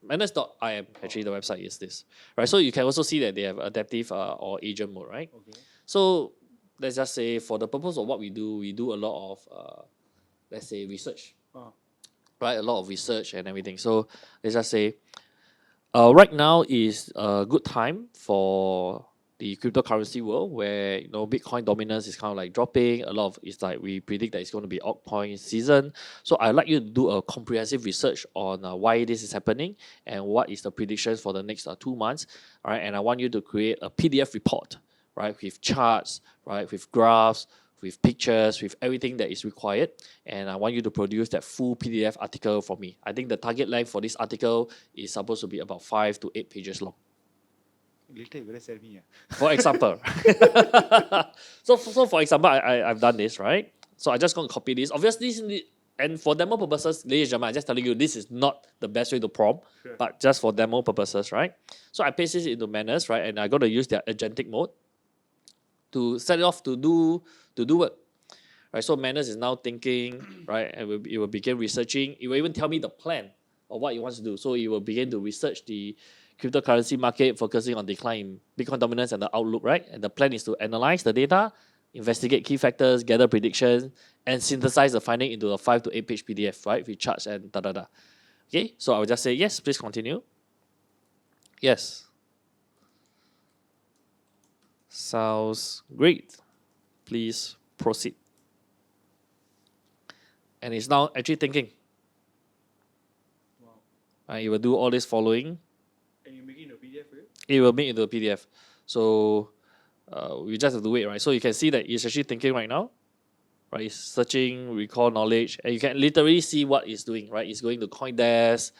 Manus.im, actually the website is this, right? So you can also see that they have adaptive or agent mode, right? Okay. So let's just say for the purpose of what we do a lot of let's say research, right? A lot of research and everything. So let's just say right now is a good time for the cryptocurrency world where Bitcoin dominance is kind of like dropping. A lot of it's like we predict that it's going to be altcoin season. So I'd like you to do a comprehensive research on why this is happening and what is the predictions for the next 2 months. All right, and I want you to create a PDF report, right, with charts, right, with graphs, with pictures, with everything that is required, and I want you to produce that full PDF article for me. I think the target length for this article is supposed to be about 5 to 8 pages long. Later you better sell me. For example, so for example, I've done this, right? So I just going to copy this. Obviously, and for demo purposes, ladies and gentlemen, I'm just telling you this is not the best way to prompt, but just for demo purposes, right? So I paste this into Manus, right, and I'm going to use their agentic mode to set it off to do what, right? So Manus is now thinking, right, and it will begin researching. It will even tell me the plan of what it wants to do. So it will begin to research the cryptocurrency market, focusing on decline in Bitcoin dominance and the outlook, right? And the plan is to analyze the data, investigate key factors, gather predictions, and synthesize the finding into a 5 to 8 page PDF, right, with charts and da. Okay, so I will just say yes, please continue. Yes. Sounds great. Please proceed. And it's now actually thinking. Wow. It will do all this following. And you make it in a PDF, right? It will make it into a PDF. So we just have to wait, right? So you can see that it's actually thinking right now. Right, it's searching, recall knowledge, and you can literally see what it's doing, right? It's going to CoinDesk,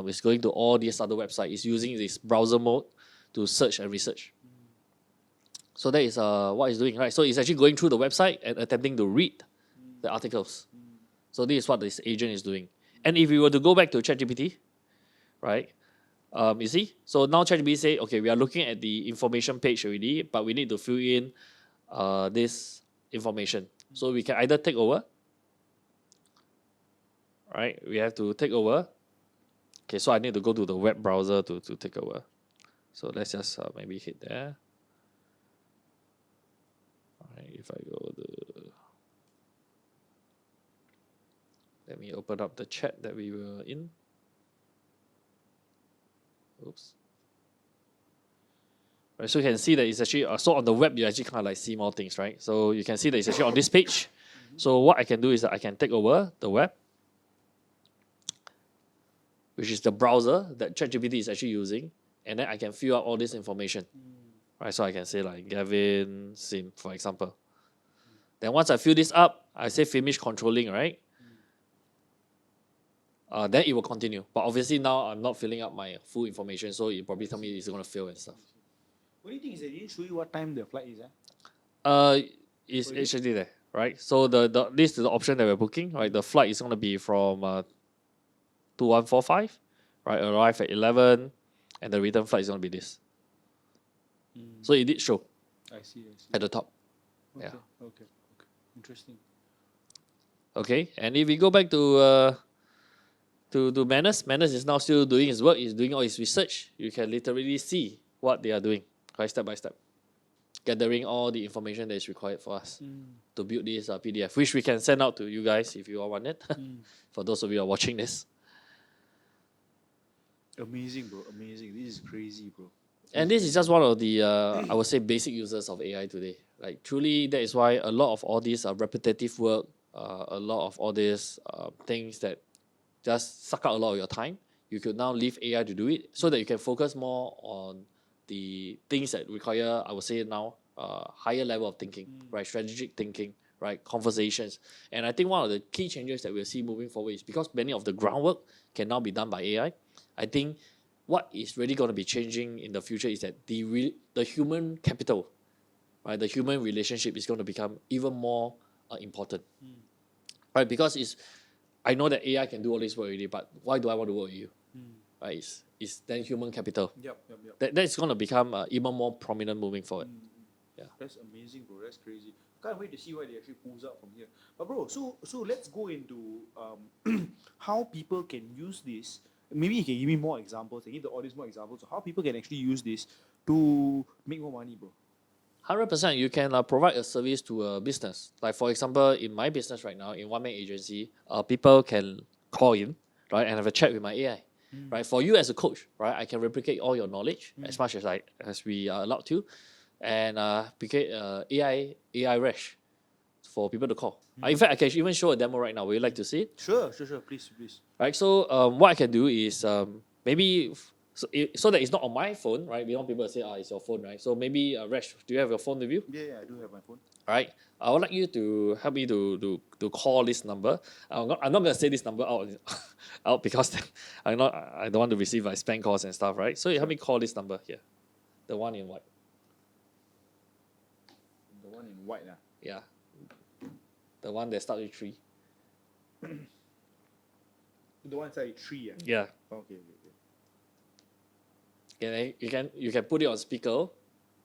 it's going to all these other websites. It's using this browser mode to search and research. So that is what it's doing, right? So it's actually going through the website and attempting to read the articles. So this is what this agent is doing. And if we were to go back to ChatGPT, right? You see, so now ChatGPT say, okay, we are looking at the information page already, but we need to fill in this information. So we can either take over, right? We have to take over. Okay, so I need to go to the web browser to take over. So let's just maybe hit there. All right, if I go to, let me open up the chat that we were in. Oops. Right, so you can see that it's actually, so on the web, you actually kind of like see more things, right? So you can see that it's actually on this page. So what I can do is that I can take over the web, which is the browser that ChatGPT is actually using, and then I can fill out all this information. Right, so I can say like Gavin Sim, for example. Then once I fill this up, I say finish controlling, right? Then it will continue. But obviously now I'm not filling up my full information, so it probably tell me it's going to fail and stuff. What do you think is it didn't show you what time the flight is at? It's actually there, right? So this is the option that we're booking, right? The flight is going to be from 2145, right? Arrive at 11, and the return flight is going to be this. So it did show. I see. At the top. Okay. Yeah. Okay. Interesting. Okay, and if we go back to Manus is now still doing his work. He's doing all his research. You can literally see what they are doing, right, step by step, gathering all the information that is required for us to build this PDF, which we can send out to you guys if you all want it. For those of you who are watching this. Amazing, bro. Amazing. This is crazy, bro. And this is just one of the, I would say, basic users of AI today. Like, truly, that is why a lot of all these repetitive work a lot of all these things that just suck out a lot of your time. You could now leave AI to do it so that you can focus more on the things that require, I would say now, higher level of thinking, right? Strategic thinking, right? Conversations. And I think one of the key changes that we'll see moving forward is because many of the groundwork can now be done by AI. I think what is really going to be changing in the future is that the human capital, right? The human relationship is going to become even more important, right? Because I know that AI can do all this work already, but why do I want to work with you? Right? It's then human capital. Yep. That's going to become even more prominent moving forward. Yeah. That's amazing, bro. That's crazy. Can't wait to see what they actually pulls out from here. But bro, so let's go into how people can use this. Maybe you can give me more examples and give the audience more examples of how people can actually use this to make more money, bro. 100%, you can provide a service to a business. Like for example, in my business right now, in one man agency, people can call in, right, and have a chat with my AI. Right, for you as a coach, right, I can replicate all your knowledge as much as we are allowed to, and replicate AI Resh for people to call. In fact, I can even show a demo right now. Would you like to see it? Sure. Please. Right. So what I can do is maybe so that it's not on my phone, right? We want people to say, it's your phone, right? So maybe Resh, do you have your phone with you? Yeah, I do have my phone. All right. I would like you to help me to call this number. I'm not going to say this number out because I don't want to receive like spam calls and stuff, right? So you help me call this number here, the one in white. The one in white, lah. Yeah, the one that starts with 3. The one inside 3, Yeah. Okay. You can put it on speaker,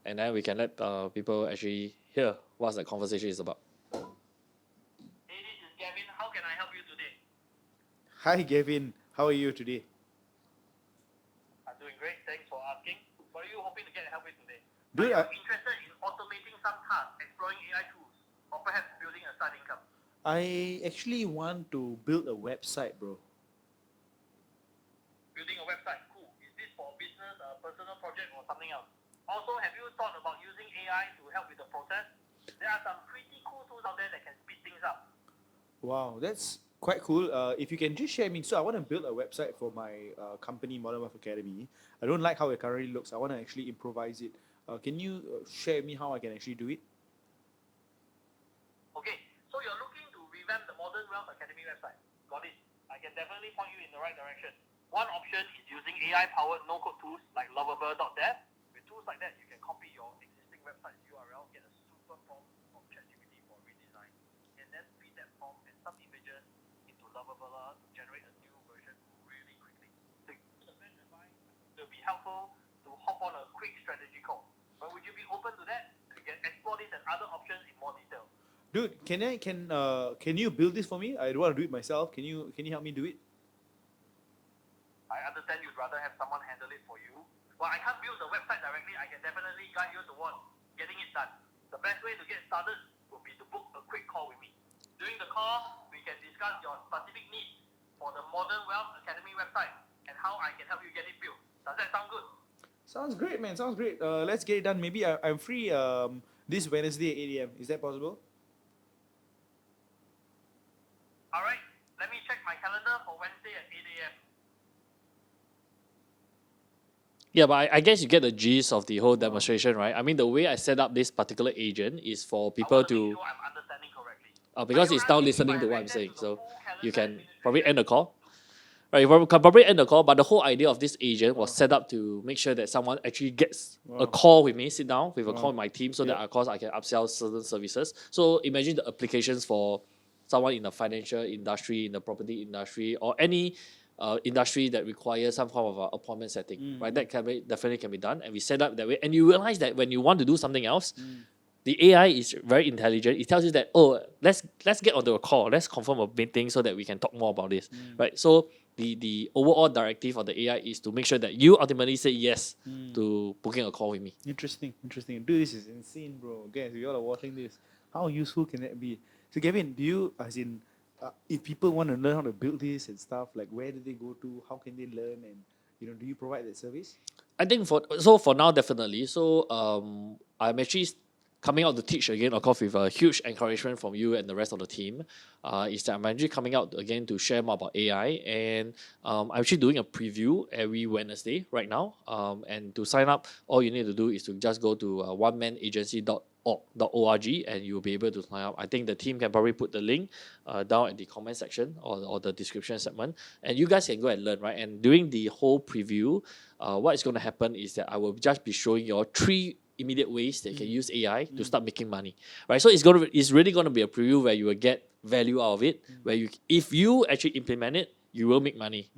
and then we can let people actually hear what the conversation is about. Hey, this is Gavin. How can I help you today? Hi, Gavin. How are you today? I'm doing great. Thanks for asking. What are you hoping to get help with today? Dude, Are you interested in automating some tasks, exploring AI tools, or perhaps building a side income? I actually want to build a website, bro. Building a website, cool. Is this for a business, a personal project, or something else? Also, have you thought about using AI to help with the process? There are some pretty cool tools out there that can speed things up. Wow, that's quite cool. If you can just share me, so I want to build a website for my company, Modern Wealth Academy. I don't like how it currently looks. I want to actually improvise it. Can you share me how I can actually do it? Okay, so you're looking to revamp the Modern Wealth Academy website. Got it. I can definitely point you in the right direction. One option is using AI-powered no-code tools like lovable.dev. With tools like that, you can copy your existing website's URL, get a super prompt from ChatGPT for redesign, and then feed that prompt and some images into Lovable to generate a new version really quickly. The best advice will be helpful to hop on a quick strategy call. But would you be open to that? To explore this and other options in more detail. Dude, can you build this for me? I don't want to do it myself. Can you help me do it? I understand you'd rather have someone handle it for you. Well, I can't build the website directly. I can definitely guide you towards getting it done. The best way to get started would be to book a quick call with me. During the call, we can discuss your specific needs for the Modern Wealth Academy website and how I can help you get it built. Does that sound good? Sounds great, man. Sounds great. Let's get it done. Maybe I'm free this Wednesday at 8 a.m. Is that possible? All right. Let me check my calendar for Wednesday at 8 a.m. Yeah, but I guess you get the gist of the whole demonstration, right? I mean, the way I set up this particular agent is for people I want to to, make sure I'm understanding correctly. because Are you it's now asking if listening I to what have I'm access saying, to the so full you calendar can probably end the administration? call. Right, you can probably end the call, but the whole idea of this agent was set up to make sure that someone actually gets a Wow. call with me, sit down with a Wow. call with my team, so Yep. that of course I can upsell certain services. So imagine the applications for someone in the financial industry, in the property industry, or any industry that requires some form of appointment setting, right? That definitely can be done, and we set up that way. And you realize that when you want to do something else, the AI is very intelligent. It tells you that, let's get onto a call, let's confirm a meeting so that we can talk more about this, right? So the overall directive of the AI is to make sure that you ultimately say yes to booking a call with me. Interesting. Dude, this is insane, bro. Guys, we all are watching this. How useful can that be? So, Gavin, do you, as in, if people want to learn how to build this and stuff, like where do they go to? How can they learn? And do you provide that service? I think for now definitely. So I'm actually coming out to teach again, of course, with a huge encouragement from you and the rest of the team, is that I'm actually coming out again to share more about AI. And I'm actually doing a preview every Wednesday right now. And to sign up, all you need to do is to just go to onemanagency.org and you'll be able to sign up. I think the team can probably put the link down in the comment section or the description segment. And you guys can go and learn, right? And during the whole preview, what is going to happen is that I will just be showing you all 3 immediate ways that you can use AI to start making money, right? So it's really going to be a preview where you will get value out of it, where if you actually implement it, you will make money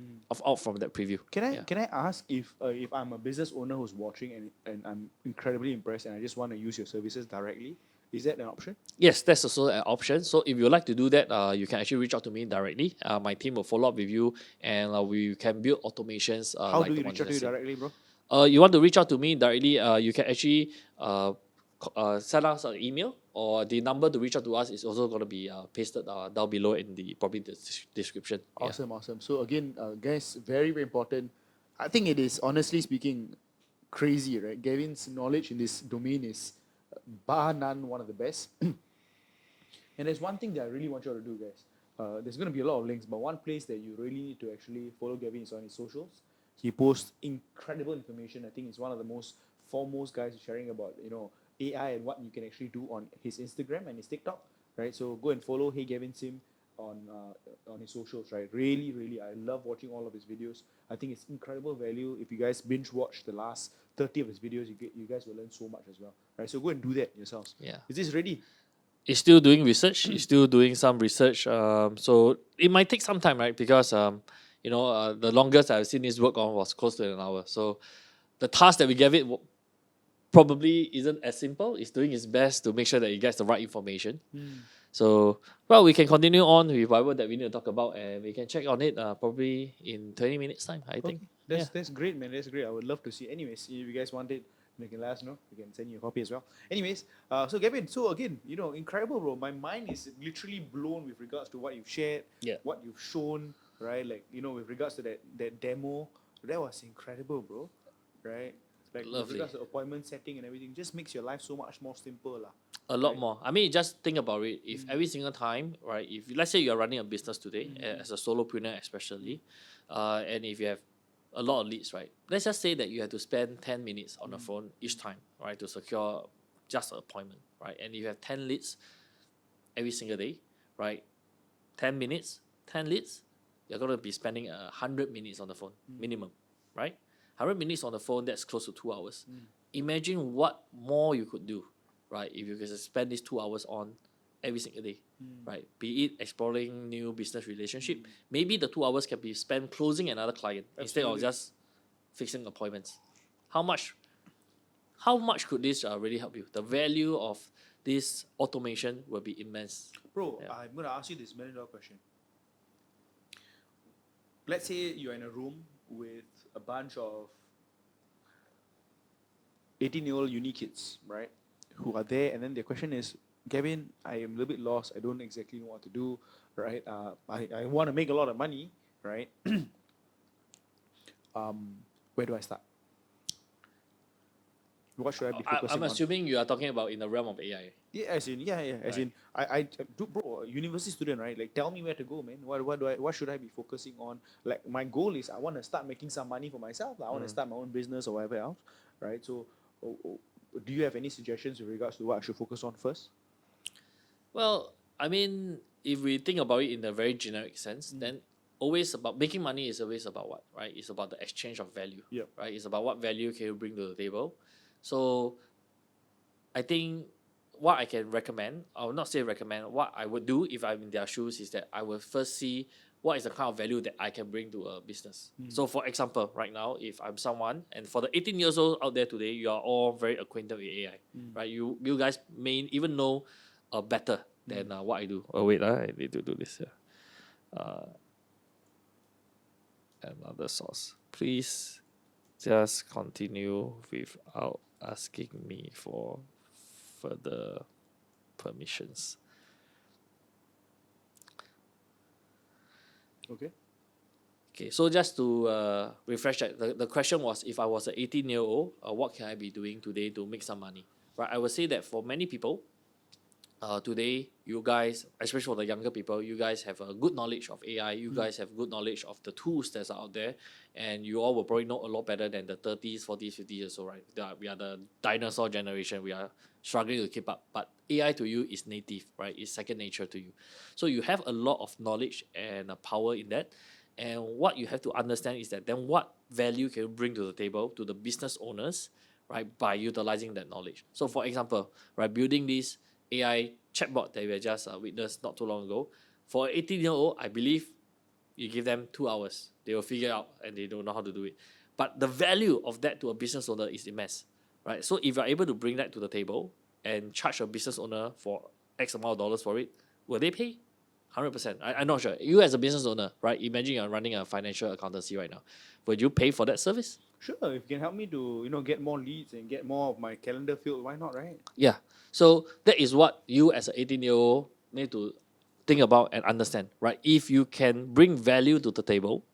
out from that preview. Can I ask if I'm a business owner who's watching and I'm incredibly impressed and I just want to use your services directly, is that an option? Yes, that's also an option. So if you'd like to do that, you can actually reach out to me directly. My team will follow up with you, and we can build automations. How like do the we one reach out that to I you said. directly, bro? You want to reach out to me directly, you can actually send us an email, or the number to reach out to us is also going to be pasted down below in the description. Awesome. So again, guys, very, very important. I think it is, honestly speaking, crazy, right? Gavin's knowledge in this domain is bar none one of the best. And there's one thing that I really want you all to do, guys. There's going to be a lot of links, but one place that you really need to actually follow Gavin is on his socials. He posts incredible information. I think he's one of the most foremost guys sharing about AI and what you can actually do on his Instagram and his TikTok, right? So go and follow Hey Gavin Sim on his socials, right? Really, really, I love watching all of his videos. I think it's incredible value. If you guys binge watch the last 30 of his videos, you guys will learn so much as well, right? So go and do that yourselves. Yeah. Is this ready? It's still doing research. It's still doing some research. So it might take some time, right? Because the longest I've seen this work on was close to an hour. So the task that we gave it probably isn't as simple. It's doing its best to make sure that it gets the right information. So, we can continue on with whatever that we need to talk about, and we can check on it probably in 20 minutes time, I think. That's great, man. That's great. I would love to see. Anyways, if you guys want it, you can let us know. We can send you a copy as well. Anyways, so Gavin, so again, incredible, bro. My mind is literally blown with regards to what you've shared, what you've shown, right? Like, with regards to that demo, that was incredible, bro. Right? Like, with Lovely. regards to appointment setting and everything, just makes your life so much more simple, lah. A lot more. I mean, just think about it. If every single time, right? If let's say you're running a business today, as a solopreneur especially, and if you have a lot of leads, right? Let's just say that you have to spend 10 minutes on the phone each time, right, to secure just an appointment, right? And if you have 10 leads every single day, right? 10 minutes, 10 leads, you're going to be spending 100 minutes on the phone, minimum, right? 100 minutes on the phone, that's close to 2 hours. Imagine what more you could do, right, if you could spend these 2 hours on every single day, right? Be it exploring new business relationship. Maybe the 2 hours can be spent closing another client instead of just fixing appointments. How much could this really help you? The value of this automation will be immense. Bro, I'm going to ask you this $1 million question. Let's say you're in a room with a bunch of 18-year-old uni kids, right, who are there, and then their question is, Gavin, I am a little bit lost. I don't exactly know what to do, right? I want to make a lot of money, right? Where do I start? What should I be focusing I'm on? assuming you are talking about in the realm of AI. As in, I do, bro, university student, right? Like, tell me where to go, man. What should I be focusing on? Like, my goal is I want to start making some money for myself. I want to start my own business or whatever else, right? So, do you have any suggestions with regards to what I should focus on first? Well, I mean, if we think about it in a very generic sense, then always about making money is always about what, right? It's about the exchange of value, right? It's about what value can you bring to the table. So I think what I can recommend, I will not say recommend, what I would do if I'm in their shoes is that I will first see what is the kind of value that I can bring to a business. So for example, right now, if I'm someone, and for the 18 years old out there today, you are all very acquainted with AI, right? You guys may even know better than what I do. Oh wait, I need to do this here. Another source. Please just continue without asking me for further permissions. Okay, so just to refresh that, the question was, if I was an 18-year-old, what can I be doing today to make some money? right? I would say that for many people, today, you guys, especially for the younger people, you guys have a good knowledge of AI. You guys have good knowledge of the tools that's out there, and you all will probably know a lot better than the 30s, 40s, 50s years old, right? We are the dinosaur generation. We are struggling to keep up. But AI to you is native, right? It's second nature to you. So you have a lot of knowledge and power in that. And what you have to understand is that then what value can you bring to the table to the business owners, right, by utilizing that knowledge. So for example, right, building this AI chatbot that we just witnessed not too long ago, for an 18-year-old, I believe you give them 2 hours, they will figure out and they don't know how to do it. But the value of that to a business owner is immense, right? So if you're able to bring that to the table and charge a business owner for X amount of dollars for it, will they pay? 100%. I'm not sure. You as a business owner, right? Imagine you're running a financial accountancy right now. Would you pay for that service? Sure, if you can help me to get more leads and get more of my calendar filled, why not, right? Yeah. So that is what you as an 18-year-old need to think about and understand, right? If you can bring value to the table,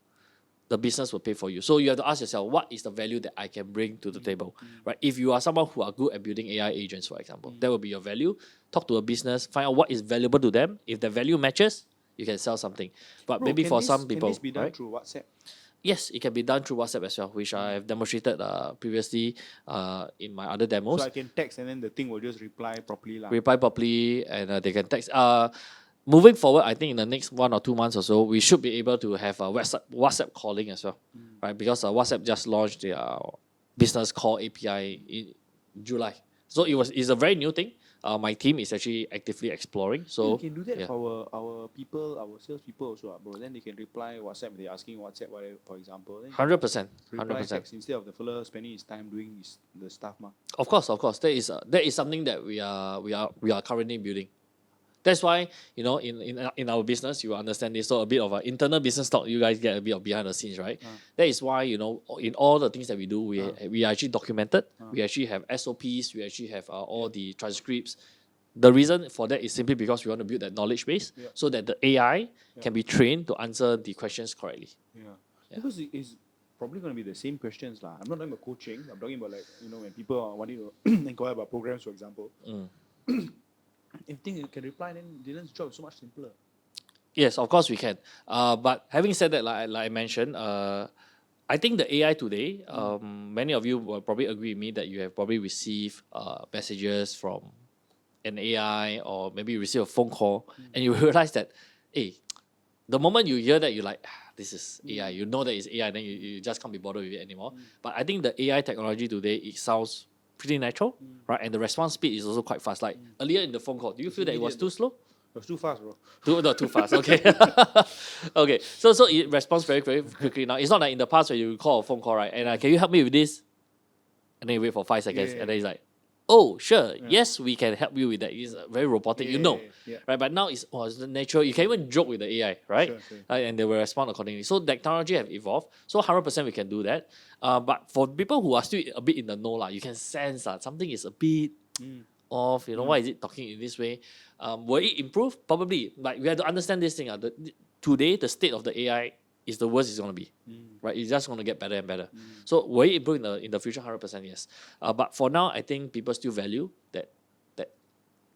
the business will pay for you. So you have to ask yourself, what is the value that I can bring to the table, right? If you are someone who are good at building AI agents, for example, that will be your value. Talk to a business, find out what is valuable to them. If the value matches, you can sell something. But Bro, maybe for some can people, this be done right? through WhatsApp? Yes, it can be done through WhatsApp as well, which I have demonstrated previously in my other demos. So I can text and then the thing will just reply properly lah. Reply properly, and they can text. Moving forward, I think in the next 1 or 2 months or so, we should be able to have a WhatsApp calling as well, right? Because WhatsApp just launched their business call API in July, so it's a very new thing. My team is actually actively exploring. So we can do that yeah. for our people, our sales people also, bro. Then they can reply WhatsApp. They're asking WhatsApp, whatever, for example. Then 100%, reply 100%. text instead of the fella spending his time doing the stuff, ma. Of course, that is something that we are currently building. That's why, in our business, you understand this. So a bit of an internal business talk, you guys get a bit of behind the scenes, right? That is why, in all the things that we do, we are actually documented. We actually have SOPs. We actually have all the transcripts. The reason for that is simply because we want to build that knowledge base so that the AI can be trained to answer the questions correctly. Yeah. Because it's probably going to be the same questions lah. I'm not talking about coaching. I'm talking about when people are wanting to inquire about programs, for example. Everything you can reply, then Dylan's job is so much simpler. Yes, of course we can. But having said that, like I mentioned, I think the AI today, many of you will probably agree with me that you have probably received messages from an AI, or maybe you receive a phone call, and you realize that, hey, the moment you hear that, you're like, this is AI. You know that it's AI, and then you just can't be bothered with it anymore. But I think the AI technology today, it sounds pretty natural, right? And the response speed is also quite fast. Like earlier in the phone call, do you feel that it was too slow? It was too fast, bro. Too fast. Okay. Okay. So it responds very, very quickly now. It's not like in the past where you call a phone call, right? And can you help me with this? And then you wait for 5 seconds, and then it's like, oh, sure, yes, we can help you with that. It's very robotic, right? But now it's natural. You can even joke with the AI, right? Sure. And they will respond accordingly. So technology have evolved. So 100% we can do that. But for people who are still a bit in the know, you can sense something is a bit off. Why is it talking in this way? Will it improve? Probably. But we have to understand this thing. Today, the state of the AI is the worst it's going to be, right? It's just going to get better and better. So will it improve in the future? 100% yes. But for now, I think people still value that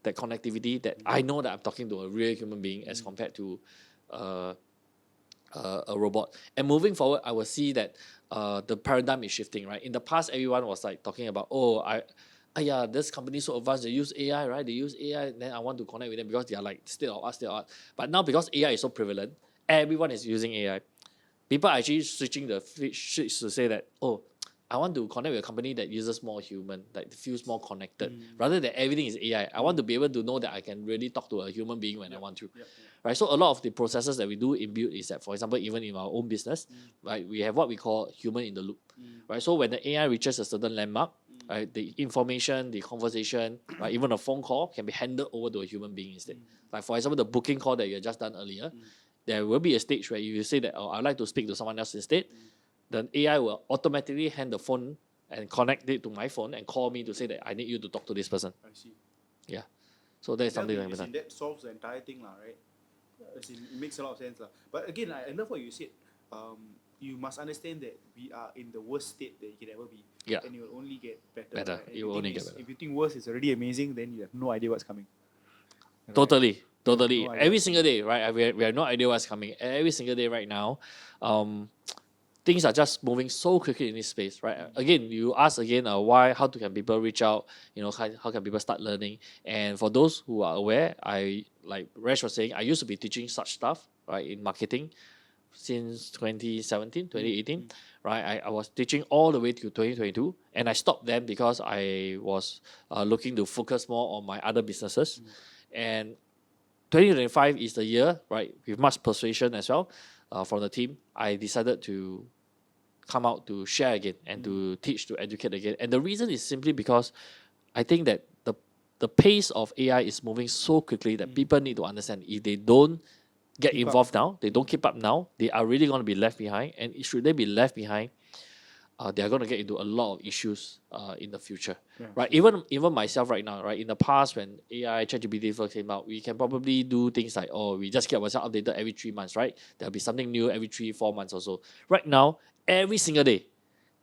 connectivity, that I know that I'm talking to a real human being as compared to a robot. And moving forward, I will see that the paradigm is shifting, right? In the past, everyone was like talking about, this company so advanced, they use AI, right? They use AI, then I want to connect with them because they are like state of art. But now because AI is so prevalent, everyone is using AI. People are actually switching the switch to say that, I want to connect with a company that uses more human, that feels more connected, rather than everything is AI. I want to be able to know that I can really talk to a human being when I want to. Right? So a lot of the processes that we do in build is that, for example, even in our own business, right, we have what we call human in the loop. Right? So when the AI reaches a certain landmark, right, the information, the conversation, right, even a phone call can be handed over to a human being instead. Like for example, the booking call that you had just done earlier, there will be a stage where you say that, I'd like to speak to someone else instead. Then AI will automatically hand the phone and connect it to my phone and call me to say that I need you to talk to this person. I see. Yeah. So that's something like that. That solves the entire thing, right? It makes a lot of sense. But again, I love what you said. you must understand that we are in the worst state that you can ever be. Yeah. And it will only get better. Better. Right? And It if will you only think get it's- better. If you think worse is already amazing, then you have no idea what's coming. Right? Totally, You have totally. no idea Every what's single day, right? We have no idea what's coming. Every single day right now, things are just moving so quickly in this space, right? Again, you ask again, why? How can people reach out? You know, how can people start learning? And for those who are aware, I like Resh was saying, I used to be teaching such stuff, right, in marketing since 2017, 2018, right? I was teaching all the way to 2022, and I stopped then because I was looking to focus more on my other businesses. And 2025 is the year, right, with much persuasion as well from the team, I decided to come out to share again and to teach, to educate again. And the reason is simply because I think that the pace of AI is moving so quickly that people need to understand if they don't get Keep up. involved now, they don't keep up now, they are really going to be left behind. And should they be left behind, they are going to get into a lot of issues in the future, right? Even myself right now, right? In the past, when AI ChatGPT first came out, we can probably do things like, oh, we just get ourselves updated every 3 months, right? There'll be something new every 3-4 months or so. Right now, every single day,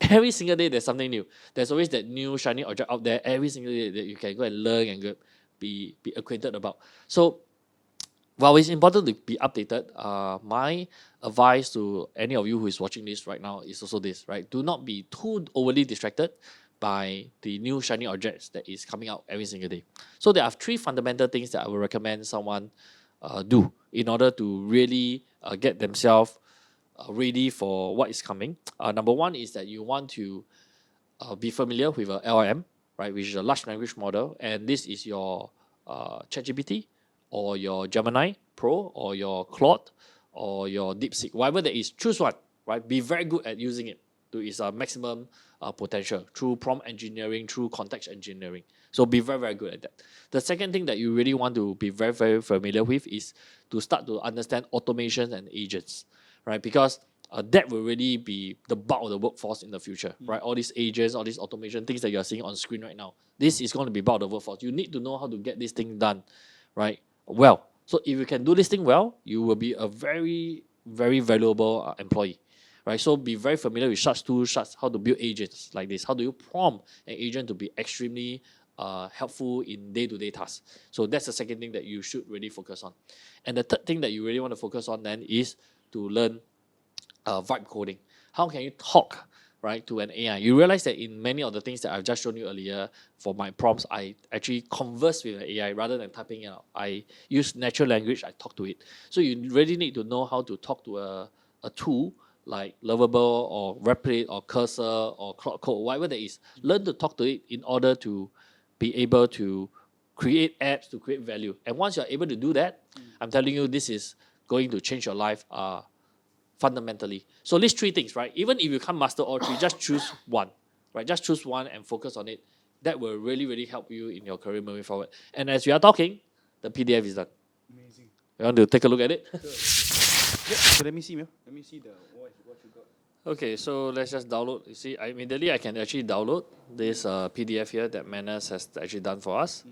every single day there's something new. There's always that new shiny object out there every single day that you can go and learn and be acquainted about. So while it's important to be updated, my advice to any of you who is watching this right now is also this, right? Do not be too overly distracted by the new shiny objects that is coming out every single day. So there are 3 fundamental things that I would recommend someone do in order to really get themselves ready for what is coming. Number 1 is that you want to be familiar with a LLM, right, which is a large language model, and this is your ChatGPT or your Gemini Pro or your Claude or your DeepSeek, whatever that is, choose one, right? Be very good at using it to its maximum potential through prompt engineering, through context engineering. So be very, very good at that. The second thing that you really want to be very, very familiar with is to start to understand automations and agents, right? Because that will really be the bulk of the workforce in the future, right? All these agents, all these automation, things that you're seeing on screen right now. This is going to be bulk of the workforce. You need to know how to get this thing done, right? Well. So if you can do this thing well, you will be a very, very valuable employee, right? So be very familiar with such tools, such how to build agents like this. How do you prompt an agent to be extremely helpful in day-to-day tasks? So that's the second thing that you should really focus on. And the third thing that you really want to focus on then is to learn vibe coding. How can you talk, right, to an AI? You realize that in many of the things that I've just shown you earlier, for my prompts, I actually converse with an AI rather than typing it out. I use natural language, I talk to it. So you really need to know how to talk to a tool like Lovable or Replit or Cursor or Cloud Code, whatever that is. Learn to talk to it in order to be able to create apps, to create value. And once you're able to do that, I'm telling you, this is going to change your life fundamentally. So these 3 things, right? Even if you can't master all 3, just choose one, right? Just choose one and focus on it. That will really, really help you in your career moving forward. And as we are talking, the PDF is done. Amazing. You want to take a look at it? So let me see, Mel. Let me see what you got. Okay, so let's just download. You see, immediately I can actually download this PDF here that Manas has actually done for us.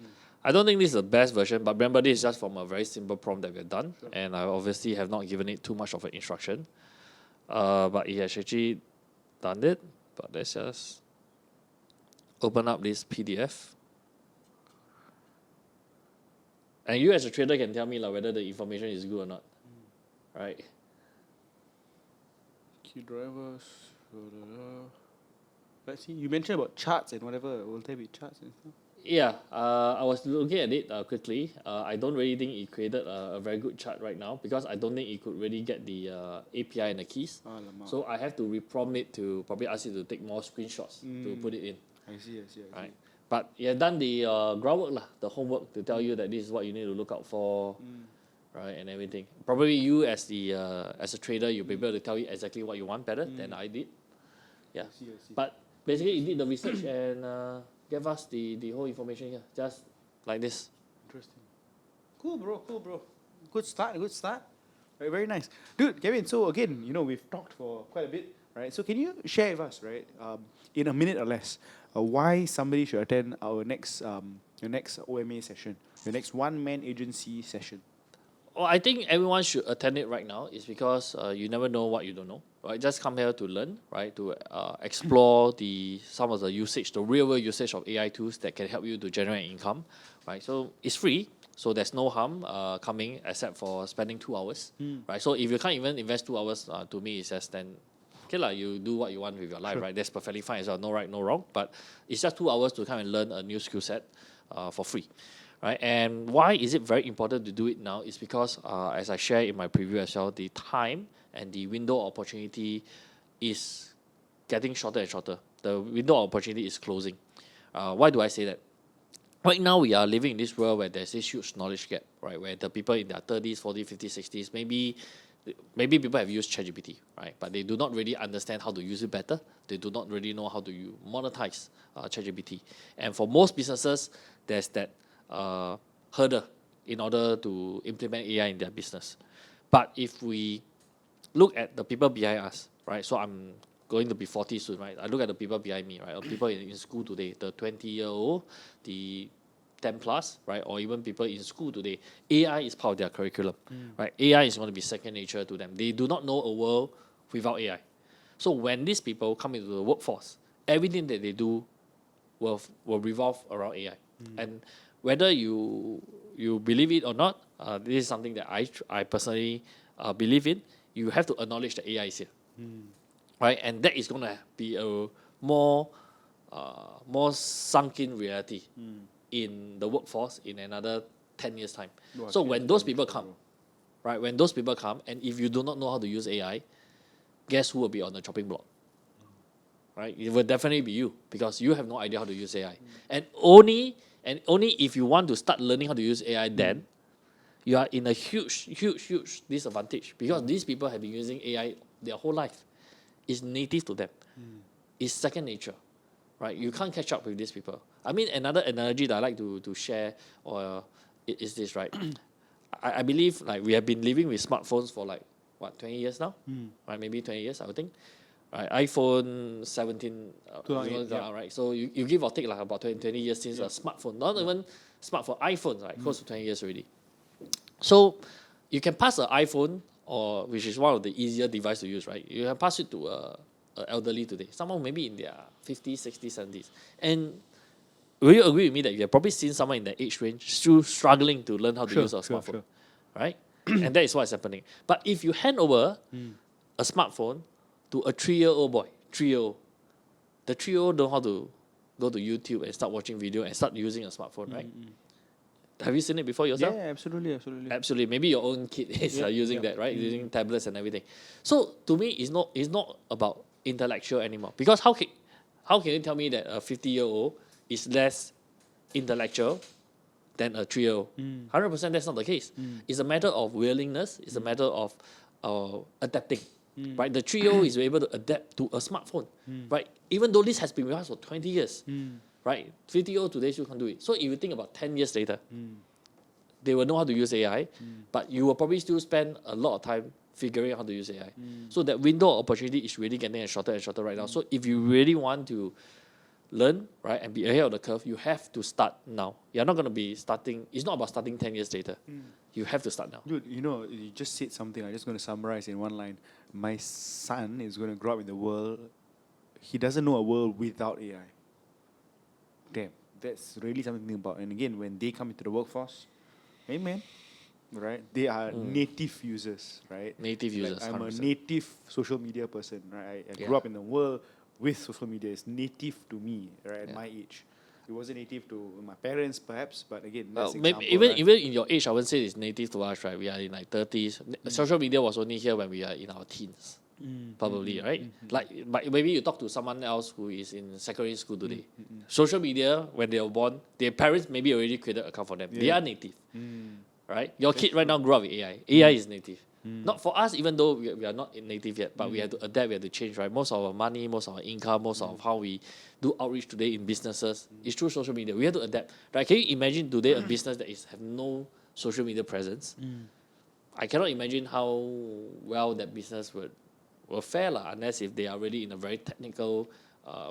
I don't think this is the best version, but remember this is just from a very simple prompt that we've done, and I obviously have not given it too much of an instruction. But it has actually done it. But let's just open up this PDF. And you as a trader can tell me whether the information is good or not. Right? Key drivers. Let's see. You mentioned about charts and whatever. Will there be charts and stuff? Yeah, I was looking at it quickly. I don't really think it created a very good chart right now because I don't think it could really get the API and the keys. So I have to reprompt it to probably ask it to take more screenshots to put it in. I see. Right. But it has done the groundwork, the homework to tell you that this is what you need to look out for, right, and everything. Probably you as a trader, you'll be able to tell you exactly what you want better than I did. Yeah. I see. But basically, it did the research and gave us the whole information here, just like this. Interesting. Cool, bro. Good start. Right, very nice. Dude, Gavin, so again, we've talked for quite a bit, right? So can you share with us, right, in a minute or less, why somebody should attend our next your next OMA session, your next one-man agency session? Well, I think everyone should attend it right now. Is because you never know what you don't know, right? Just come here to learn, right? To explore some of the usage, the real world usage of AI tools that can help you to generate income, right? So it's free, so there's no harm coming except for spending 2 hours, right? So if you can't even invest 2 hours, to me it's just then. Okay lah, you do what you want with your life, right? That's perfectly fine as well. No right, no wrong. But it's just 2 hours to come and learn a new skill set for free. Right? And why is it very important to do it now is because, as I shared in my preview as well, the time and the window of opportunity is getting shorter and shorter. The window of opportunity is closing. Why do I say that? Right now, we are living in this world where there's this huge knowledge gap, right? Where the people in their 30s, 40s, 50s, 60s, maybe people have used ChatGPT, right? But they do not really understand how to use it better. They do not really know how to monetize ChatGPT. And for most businesses, there's that hurdle in order to implement AI in their business. But if we look at the people behind us, right? So I'm going to be 40 soon, right? I look at the people behind me, right? Or people in school today, the 20-year-old, the 10 plus, right? Or even people in school today. AI is part of their curriculum, right? AI is going to be second nature to them. They do not know a world without AI. So when these people come into the workforce, everything that they do will revolve around AI. And whether you believe it or not, this is something that I personally believe in. You have to acknowledge that AI is here, right? And that is going to be a more sunken reality in the workforce in another 10 years' time. So when those people come, right? When those people come, and if you do not know how to use AI, guess who will be on the chopping block? Right? It will definitely be you because you have no idea how to use AI. And only if you want to start learning how to use AI, then you are in a huge disadvantage because these people have been using AI their whole life. It's native to them. It's second nature, right? You can't catch up with these people. I mean, another analogy that I like to share is this, right? I believe like we have been living with smartphones for like, 20 years now? Right, maybe 20 years, I would think. Right, iPhone 17 right? So you give or take like about 20 years since a smartphone, not even smartphone, iPhone, right? Close to 20 years already. So you can pass an iPhone, or which is one of the easier device to use, right? You can pass it to a elderly today, someone maybe in their 50s, 60s, 70s. And will you agree with me that you have probably seen someone in that age range still struggling to learn how to use a smartphone, right? And that is what's happening. But if you hand over a smartphone to a 3-year-old boy, 3-year-old, the 3-year-old know how to go to YouTube and start watching video and start using a smartphone, right? Have you seen it before yourself? Yeah, absolutely. Absolutely. Maybe your own kid is using that, right? Using tablets and everything. So to me, it's not about intellectual anymore. Because how can you tell me that a 50-year-old is less intellectual than a 3-year-old? 100% that's not the case. It's a matter of willingness. It's a matter of adapting. Right? The 3-year-old is able to adapt to a smartphone. Right? Even though this has been with us for 20 years. Right? 50-year-old today still can't do it. So if you think about 10 years later, they will know how to use AI, but you will probably still spend a lot of time figuring out how to use AI. So that window of opportunity is really getting shorter and shorter right now. So if you really want to learn, right, and be ahead of the curve, you have to start now. You're not going to be starting, it's not about starting 10 years later. You have to start now. Dude, you just said something. I'm just going to summarize in one line. My son is going to grow up in the world. He doesn't know a world without AI. Damn, that's really something to think about. And again, when they come into the workforce, hey man, right? They are native users, right? Native users. Like I'm 100%. a native social media person, right? I grew up in the world with social media. It's native to me, right? At my age. It wasn't native to my parents, perhaps, but again, that's maybe example, even in your age, I wouldn't say it's native to us, right? We are in like 30s. Social media was only here when we are in our teens, probably, right? Like, but maybe you talk to someone else who is in secondary school today. Social media, when they were born, their parents maybe already created an account for them. They are native, right? Your kid right now grew up with AI. AI is native. Not for us, even though we are not native yet, but we have to adapt, we have to change, right? Most of our money, most of our income, most of how we do outreach today in businesses is through social media. We have to adapt, right? Can you imagine today a business that have no social media presence? I cannot imagine how well that business will fare, unless if they are really in a very technical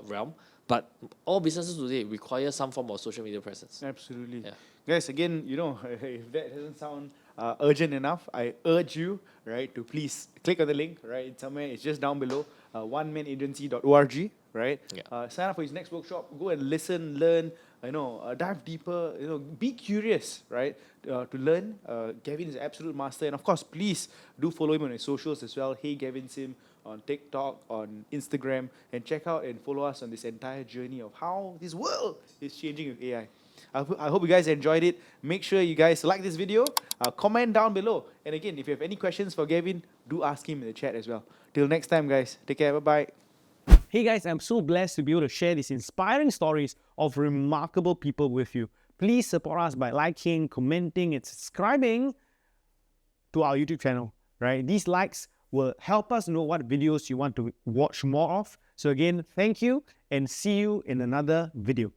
realm. But all businesses today require some form of social media presence. Absolutely. Yeah. Guys, again, if that doesn't sound urgent enough, I urge you, right, to please click on the link, right, it's somewhere, it's just down below, onemanagency.org, right? Yeah. Sign up for his next workshop, go and listen, learn, dive deeper, be curious, right, to learn. Gavin is an absolute master, and of course, please do follow him on his socials as well. Hey, Gavin Sim on TikTok, on Instagram, and check out and follow us on this entire journey of how this world is changing with AI. I hope you guys enjoyed it. Make sure you guys like this video, comment down below. And again, if you have any questions for Gavin, do ask him in the chat as well. Till next time, guys. Take care. Bye-bye. Hey guys, I'm so blessed to be able to share these inspiring stories of remarkable people with you. Please support us by liking, commenting, and subscribing to our YouTube channel, right? These likes will help us know what videos you want to watch more of. So again, thank you and see you in another video.